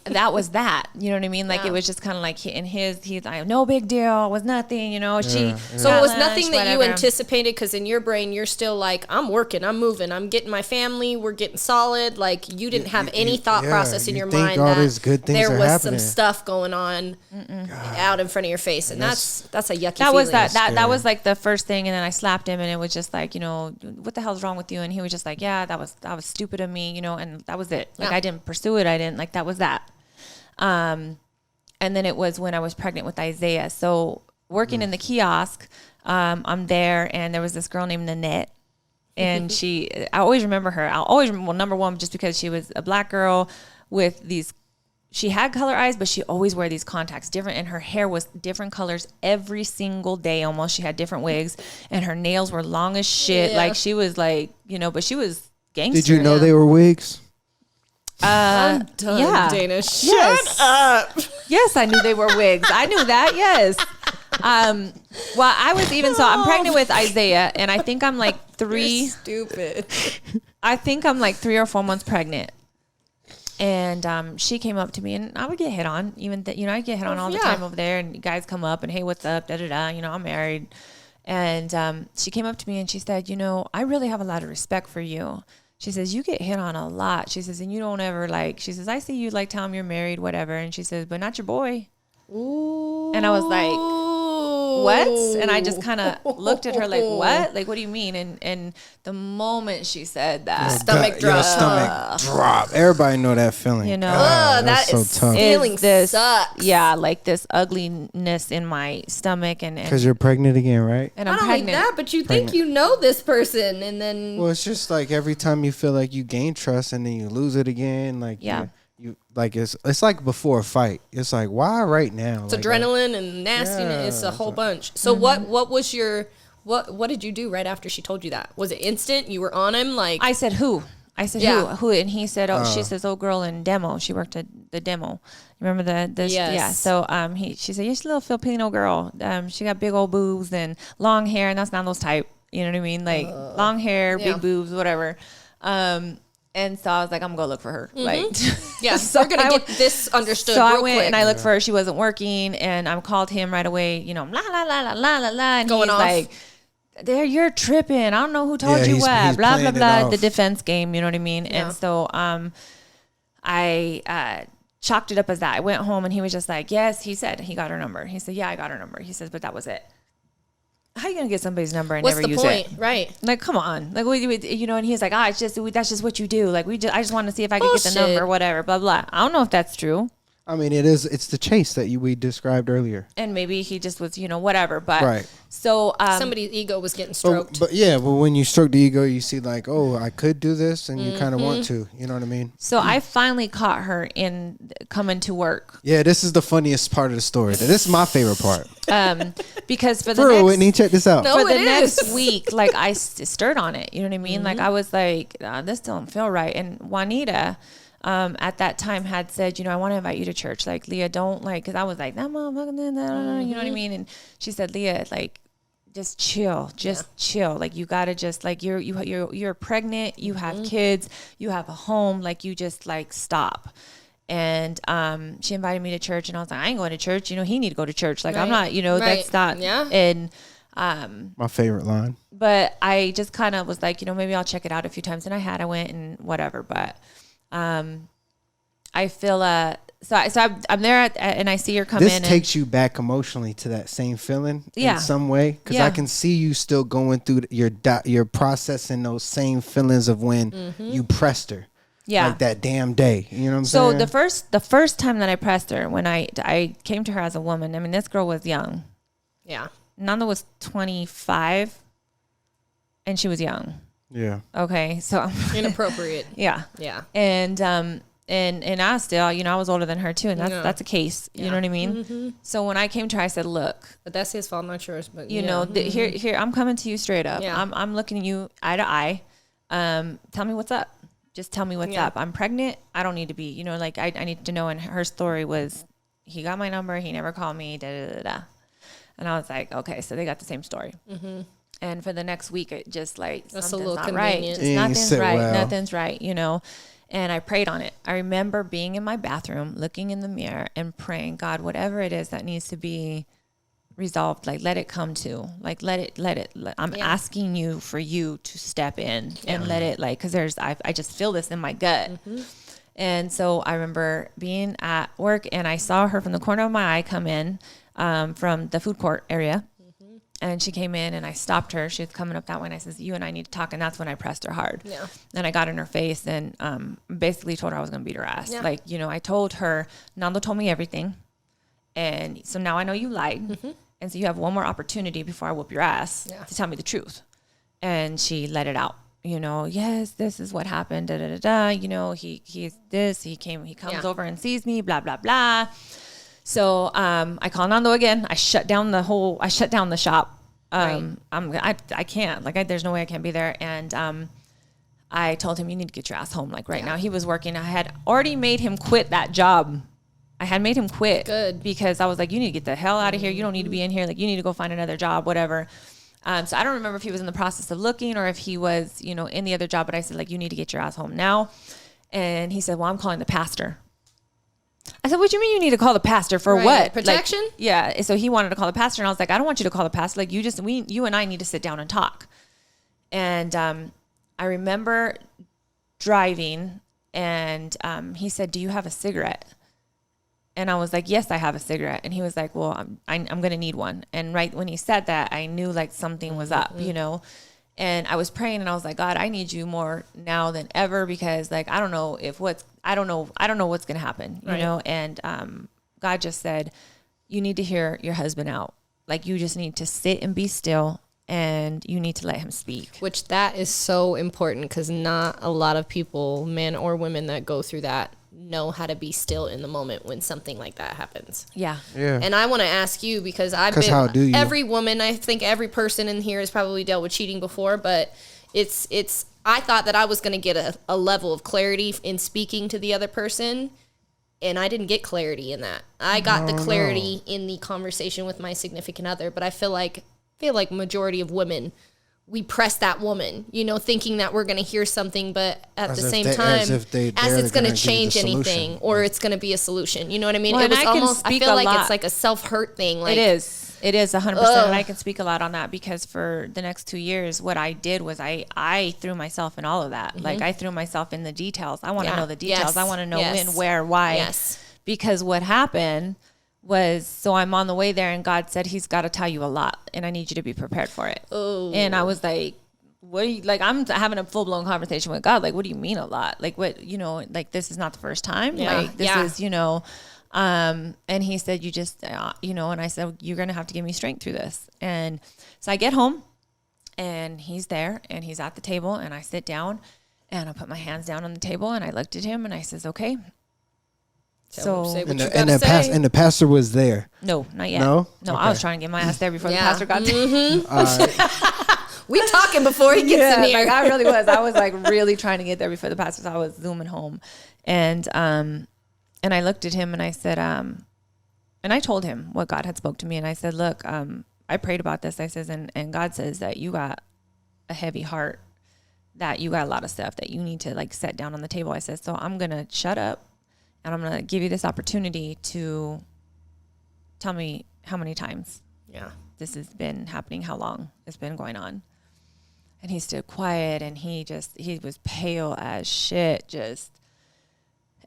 that was that. You know what I mean? Like, it was just kind of like, he's like, no big deal. It was nothing,
So it was nothing that you anticipated, because in your brain, you're still like, I'm working, I'm moving, I'm getting my family, we're getting solid. Like, you didn't have any thought process in your mind that there was some stuff going on out in front of your face. And that's a yucky feeling.
That was like the first thing. And then I slapped him, and it was just like, what the hell's wrong with you? And he was just like, yeah, that was stupid of me, and that was it. Like, I didn't pursue it. I didn't. Like, that was that. And then it was when I was pregnant with Isaiah. So working in the kiosk, I'm there, and there was this girl named Nanette, and I always remember her. Number one, just because she was a black girl with she had color eyes, but she always wore these contacts different, and her hair was different colors every single day almost. She had different wigs, and her nails were long as shit. Yeah. Like, she was like, but she was gangster.
Did you know they were wigs?
I'm done, Dana. Shut up.
Yes, I knew they were wigs. I knew that. Yes. Well, I was I'm pregnant with Isaiah, and I think I'm like
You're stupid.
I think I'm like 3 or 4 months pregnant. And she came up to me, and I would get hit on. I get hit on all the time over there, and guys come up and, hey, what's up? Da da da. I'm married. And she came up to me, and she said, I really have a lot of respect for you. She says, you get hit on a lot. She says, and you don't ever she says, I see you like tell him you're married, whatever. And she says, but not your boy. Ooh. And I was like, what? And I just kind of looked at her like, what? Like, what do you mean? And the moment she said that,
stomach drop.
Stomach drop. Everybody know that feeling.
That so tough. Feeling sucks.
Yeah, like this ugliness in my stomach. And
because you're pregnant again, right?
And I'm
not
pregnant.
Like that, but you think you know this person, and then.
Well, it's just like every time you feel like you gain trust, and then you lose it again. Like, you like it's like before a fight. It's like, why right now?
It's like, adrenaline and nastiness. It's a whole bunch. So what was your what did you do right after she told you that? Was it instant? You were on him like
I said who? Who? And he said, she says, girl in demo. She worked at the demo. You remember yes. Yeah. So she said, she's a little Filipino girl. She got big old boobs and long hair, and that's not those type. You know what I mean? Like long hair, big boobs, whatever. And so I was like, I'm gonna go look for her. Like,
Yeah,
so
we're gonna
I
get this understood.
So
real
I went
quick.
and I looked for her. She wasn't working, and I called him right away. You know, la la la la la la la, and
Going
he's
off.
like, "There, you're tripping. I don't know who told
Yeah,
you
he's
what." Blah blah
playing it
blah.
off.
The defense game. You know what I mean?
Yeah.
And so I chalked it up as that. I went home and he was just like, "Yes," he said he got her number. He said, "Yeah, I got her number." He says, "But that was it." How you gonna get somebody's number and
What's
never
the
use
point?
it?
Right.
Like, come on. Like, you know, and he's like, it's just, that's just what you do. Like, I just want to see if I could get the
Bullshit.
number, whatever, blah, blah. I don't know if that's true.
I mean, it's the chase that we described earlier.
And maybe he just was, you know, whatever. But
Right.
so,
Somebody's ego was getting stroked.
But when you stroke the ego, you see like, oh, I could do this, and you kind of want to. You know what I mean?
so I finally caught her in coming to work.
Yeah, this is the funniest part of the story. This is my favorite part.
Because for the
For real,
next,
Whitney, check this out.
No.
for the
it
next
is.
week, like I stirred on it. You know what I mean? Like I was like, this don't feel right. And Juanita, at that time had said, you know, I want to invite you to church. Like, Leah, don't like, cause I was like, that motherfucker, you know what I mean? And she said, Leah, like, just chill, chill. Like, you gotta just like, you're pregnant, you have kids, you have a home, like you just like stop. And she invited me to church, and I was like, I ain't going to church. You know, he need to go to church. Like, I'm
Right.
not, you know,
Right.
that's not.
Yeah.
And
My favorite line.
but I just kind of was like, you know, maybe I'll check it out a few times. And I went and whatever. But I feel I'm there and I see her come
This
in.
takes you back emotionally to that same feeling
Yeah.
in some way, because
Yeah.
I can see you still going through your processing those same feelings of when you pressed her.
Yeah.
Like that damn day. You know what I'm
So
saying?
the first time that I pressed her, when I came to her as a woman, I mean, this girl was young.
Yeah.
Nanda was 25 and she was young.
Yeah.
Okay. So
Inappropriate.
yeah.
Yeah.
And I still, you know, I was older than her too. And that's a case, you know what I mean?
Mm-hmm.
So when I came to her, I said, look,
But that's his fault, not yours. But
you know, here, I'm coming to you straight up.
Yeah.
I'm looking at you eye to eye. Tell me what's up. Just tell me what's
Yeah.
up. I'm pregnant. I don't need to be, you know, like I need to know. And her story was, he got my number. He never called me. Da da da da. And I was like, okay, so they got the same story. Mm-hmm. And for the next week, it just like
That's a
something's
little
not right.
convenient.
Just
Yeah, you
nothing's
sit
right.
well.
Nothing's right. You know. And I prayed on it. I remember being in my bathroom, looking in the mirror, and praying, God, whatever it is that needs to be resolved, like let it come to, like let it. I'm asking you for you to step in and let it, like, because I just feel this in my gut.
Mm-hmm.
And so I remember being at work, and I saw her from the corner of my eye come in from the food court area. And she came in and I stopped her. She was coming up that way and I says, you and I need to talk. And that's when I pressed her hard.
Yeah.
And I got in her face and basically told her I was going to beat her ass.
Yeah.
Like, you know, I told her, Nando told me everything. And so now I know you lied. And so you have one more opportunity before I whoop your ass to tell me the truth. And she let it out. You know, yes, this is what happened. Da, da, da, da. You know, he's this. He comes over and sees me, blah, blah, blah. So I call Nando again. I shut down the shop. I can't, like, there's no way I can be there. And I told him, you need to get your ass home. Like right now he was working. I had already made him quit that job. I had made him quit.
Good.
Because I was like, you need to get the hell out of here. You don't need to be in here. Like, you need to go find another job, whatever. So I don't remember if he was in the process of looking or if he was, you know, in the other job, but I said, like, you need to get your ass home now. And he said, well, I'm calling the pastor. I said, what do you mean you need to call the pastor for
Right.
what?
Protection?
Like, yeah. So he wanted to call the pastor, and I was like, I don't want you to call the pastor. Like, you and I need to sit down and talk. And I remember driving, and he said, do you have a cigarette? And I was like, yes, I have a cigarette. And he was like, well, I'm going to need one. And right when he said that, I knew like something was up, you know? And I was praying and I was like, God, I need you more now than ever, because like, I don't know what's going to happen, you know? And God just said, you need to hear your husband out. Like, you just need to sit and be still, and you need to let him speak.
Which that is so important, because not a lot of people, men or women, that go through that know how to be still in the moment when something like that happens.
Yeah.
Yeah.
And I want to ask you, because I've
'Cause
been,
how do you?
every woman, I think every person in here has probably dealt with cheating before, but it's I thought that I was going to get a level of clarity in speaking to the other person, and I didn't get clarity in that. I got the clarity in the conversation with my significant other, but I feel like majority of women we press that woman, you know, thinking that we're going to hear something, but at the same time, as it's going to change anything or it's going to be a solution. You know what I mean?
Well,
It was
I can
almost, I
speak
feel
a
like
lot.
it's like a self-hurt thing. Like,
It is 100%. And I can speak a lot on that because for the next 2 years, what I did was I threw myself in all of that. Like I threw myself in the details. I want to know the details.
Yes.
I want to know
Yes.
when, where, why.
Yes.
Because what happened was, so I'm on the way there and God said, he's got to tell you a lot and I need you to be prepared for it.
Oh.
And I was like, what are you, like, I'm having a full blown conversation with God. Like, what do you mean a lot? Like, what, you know, like, this is not the first time.
Yeah.
Like, this is, you know, and he said, you just, you know, and I said, you're going to have to give me strength through this. And so I get home and he's there and he's at the table and I sit down and I put my hands down on the table and I looked at him and I says, okay. So,
say what
And
you
the, and,
gotta
the
say.
and the pastor was there.
no, not yet.
No?
No,
Okay.
I was trying to get my ass there before the
Yeah.
pastor got there.
We talking before he gets in
Yeah,
here.
like I really was. I was like really trying to get there before the pastor. So I was zooming home, and I looked at him and I said, and I told him what God had spoke to me, and I said, look, I prayed about this. I says, and God says that you got a heavy heart, that you got a lot of stuff that you need to like set down on the table. I said, so I'm gonna shut up, and I'm gonna give you this opportunity to tell me how many times
Yeah.
this has been happening, how long it's been going on. And he stood quiet and he was pale as shit,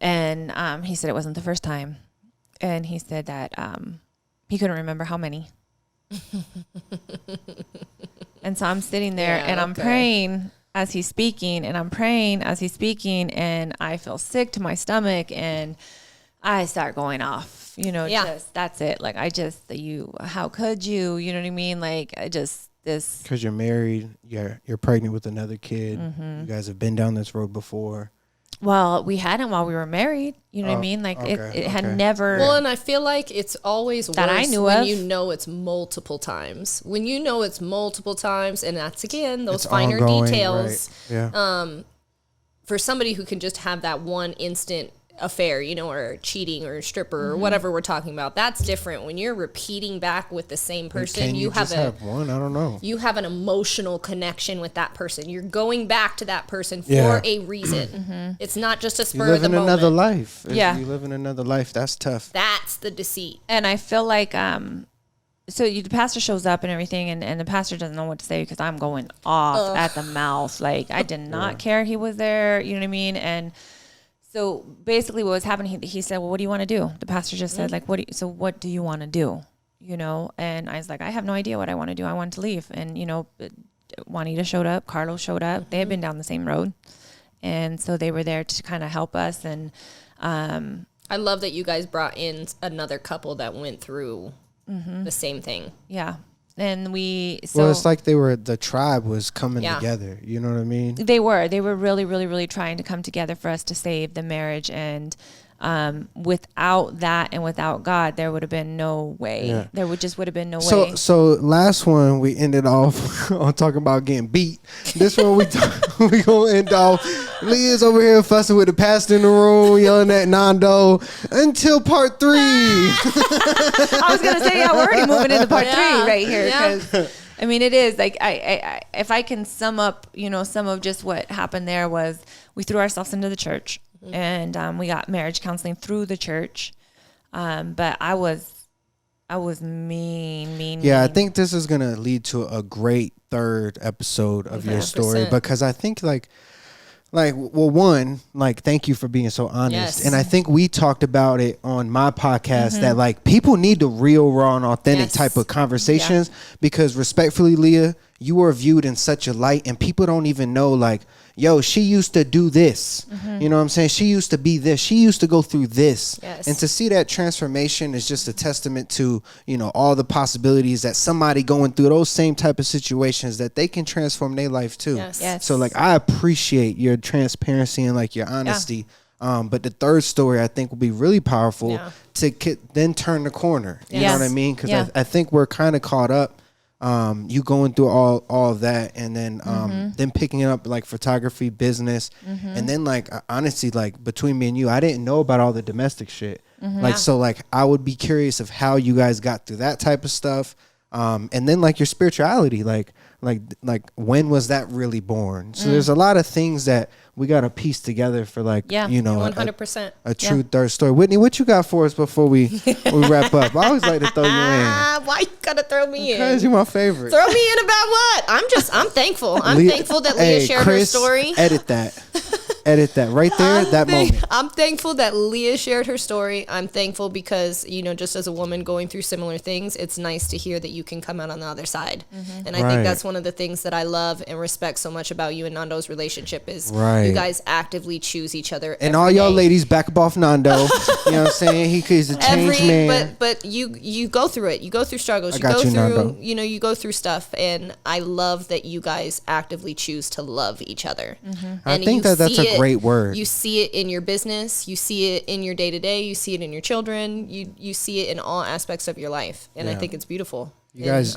and he said it wasn't the first time. And he said that he couldn't remember how many. And so I'm sitting there and I'm praying as he's speaking, and I'm praying as he's speaking, and I feel sick to my stomach and I start going off, you know, just, that's it. Like, how could you, you know what I mean? Like, this.
Because you're married, you're pregnant with another kid.
Mm-hmm.
You guys have been down this road before.
Well, we hadn't while we were married. You know what I mean? Like, it had never.
Well, and I feel like it's always
That I
worse
knew
when
of.
you know it's multiple times. When you know it's multiple times, and that's, again, those
It's
finer
ongoing,
details.
right? Yeah.
For somebody who can just have that one instant affair, you know, or cheating or stripper or whatever we're talking about, that's different. When you're repeating back with the same person,
Can you
have
just have one? I don't know.
you have an emotional connection with that person. You're going back to that person for
Yeah.
a reason. It's not just a
You
spur
live
of the
in
moment.
another life.
Yeah.
You live in another life. That's tough.
That's the deceit.
And I feel like, the pastor shows up and everything, and the pastor doesn't know what to say because I'm going off at the mouth. Like, I did not care he was there. You know what I mean? And so basically what was happening, he said, well, what do you want to do? The pastor just said, like, what do you want to do? You know? And I was like, I have no idea what I want to do. I want to leave. And, you know, Juanita showed up, Carlos showed up. They had been down the same road. And so they were there to kind of help us. And
I love that you guys brought in another couple that went through the same thing.
yeah. And
Well, it's like the tribe was coming
Yeah.
together. You know what I mean?
They were really, really, really trying to come together for us to save the marriage. And without that and without God, there would have been no way.
Yeah.
There would have been no way.
So last one we ended off on talking about getting beat. This one we gonna end off. Leah's over here fussing with the pastor in the room, yelling at Nando until part 3.
I was gonna say, yeah, we're already moving into part 3 right here.
Yeah.
Because I mean, it is like I if I can sum up, you know, some of just what happened there was we threw ourselves into the church, and we got marriage counseling through the church. But I was mean.
Yeah, I think this is gonna lead to a great third episode of your story
100%.
because I think like well, one, like, thank you for being so honest.
Yes.
And I think we talked about it on my podcast that like people need the real, raw, and authentic
Yes.
type of conversations because respectfully, Leah, you are viewed in such a light and people don't even know like, yo, she used to do this. You know what I'm saying? She used to be this. She used to go through this.
Yes.
And to see that transformation is just a testament to, you know, all the possibilities that somebody going through those same type of situations that they can transform their life too.
Yes.
So like I appreciate your transparency and like your honesty. But the third story I think will be really powerful
Yeah.
to then turn the corner. You know
Yes.
what I mean? Because
Yeah.
I think we're kind of caught up. You going through all of that and then picking it up like photography business and then like honestly like between me and you I didn't know about all the domestic shit like so like I would be curious of how you guys got through that type of stuff and then like your spirituality like like when was that really born? So there's a lot of things that we got to piece together for like, you know,
100%.
a true third story. Whitney, what you got for us before we wrap up? I always like to throw you in.
Why you gotta throw me in?
Because you're my favorite.
Throw me in about what? I'm thankful. I'm thankful that Leah shared
Chris,
her story.
Edit that. Edit that right there. Moment.
I'm thankful that Leah shared her story. I'm thankful because, you know, just as a woman going through similar things, it's nice to hear that you can come out on the other side. And I think that's one of the things that I love and respect so much about you and Nando's relationship is you guys actively choose each other.
And all y'all ladies back up off Nando. You know what I'm saying? He's a changed man.
But you go through it. You go through struggles.
Nando.
You go through stuff. And I love that you guys actively choose to love each other.
I think that's a great word.
You see it in your business. You see it in your day to day. You see it in your children. You see it in all aspects of your life. And I think it's beautiful.
You guys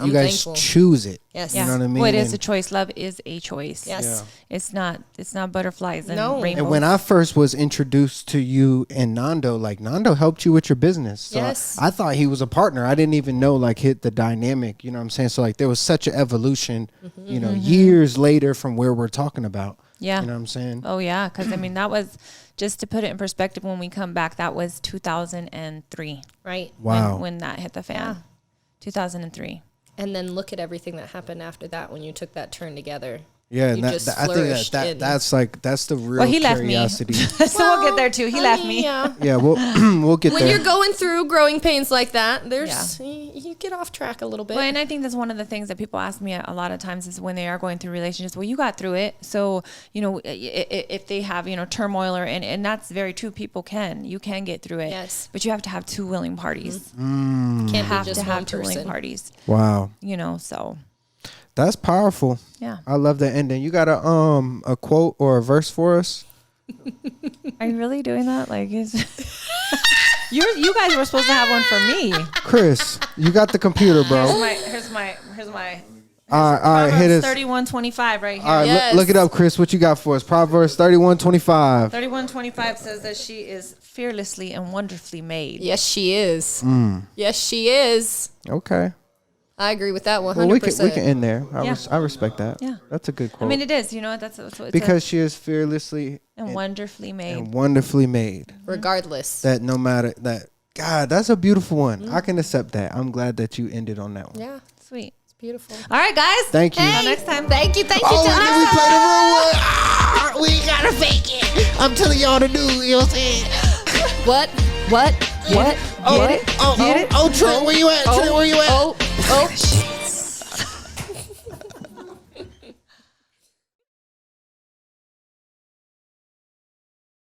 choose it.
Yes.
You know what I mean?
Well, it is a choice. Love is a choice.
Yes.
Yeah. It's not butterflies and rainbows.
And when I first was introduced to you and Nando, like Nando helped you with your business. So
yes.
I thought he was a partner. I didn't even know like hit the dynamic, you know what I'm saying? So like there was such an evolution, you know, years later from where we're talking about.
Yeah.
You know what I'm saying?
Oh yeah. Cause I mean, that was, just to put it in perspective, when we come back, that was 2003.
Right.
Wow.
When that hit the fan. 2003.
And then look at everything that happened after that when you took that turn together.
Yeah, and I think that's the real
he left
curiosity.
Me. So we'll get there too. He left me.
Yeah, we'll get there.
When you're going through growing pains like that, there's you get off track a little bit.
Well, and I think that's one of the things that people ask me a lot of times is when they are going through relationships. Well, you got through it, so you know if they have turmoil and that's very true. You can get through it.
Yes,
but you have to have two willing parties.
Can't have
just
have
two willing parties.
Wow.
So.
That's powerful.
Yeah.
I love that ending. You got a quote or a verse for us?
Are you really doing that? Like, you guys were supposed to have one for me.
Chris, you got the computer, bro.
Here's my.
All right, hit us.
31:25 right here.
All right,
yes.
look it up, Chris. What you got for us? Proverbs 31:25.
31:25 says that she is fearlessly and wonderfully made.
Yes, she is. Yes, she is.
Okay.
I agree with that 100%.
Well, we can end there. I respect that.
Yeah.
That's a good quote.
I mean, it is. That's what it
because
says.
she is fearlessly
and wonderfully made.
And wonderfully made.
Regardless.
That no matter that. God, that's a beautiful one. I can accept that. I'm glad that you ended on that one.
Yeah.
Sweet.
It's beautiful.
All right, guys.
Thank you.
Until next time.
Thank you.
Did we play the real one? We gotta fake it. I'm telling y'all to do. You know what I'm saying?
What?
Get it?
Trent, where you at? Trent, where you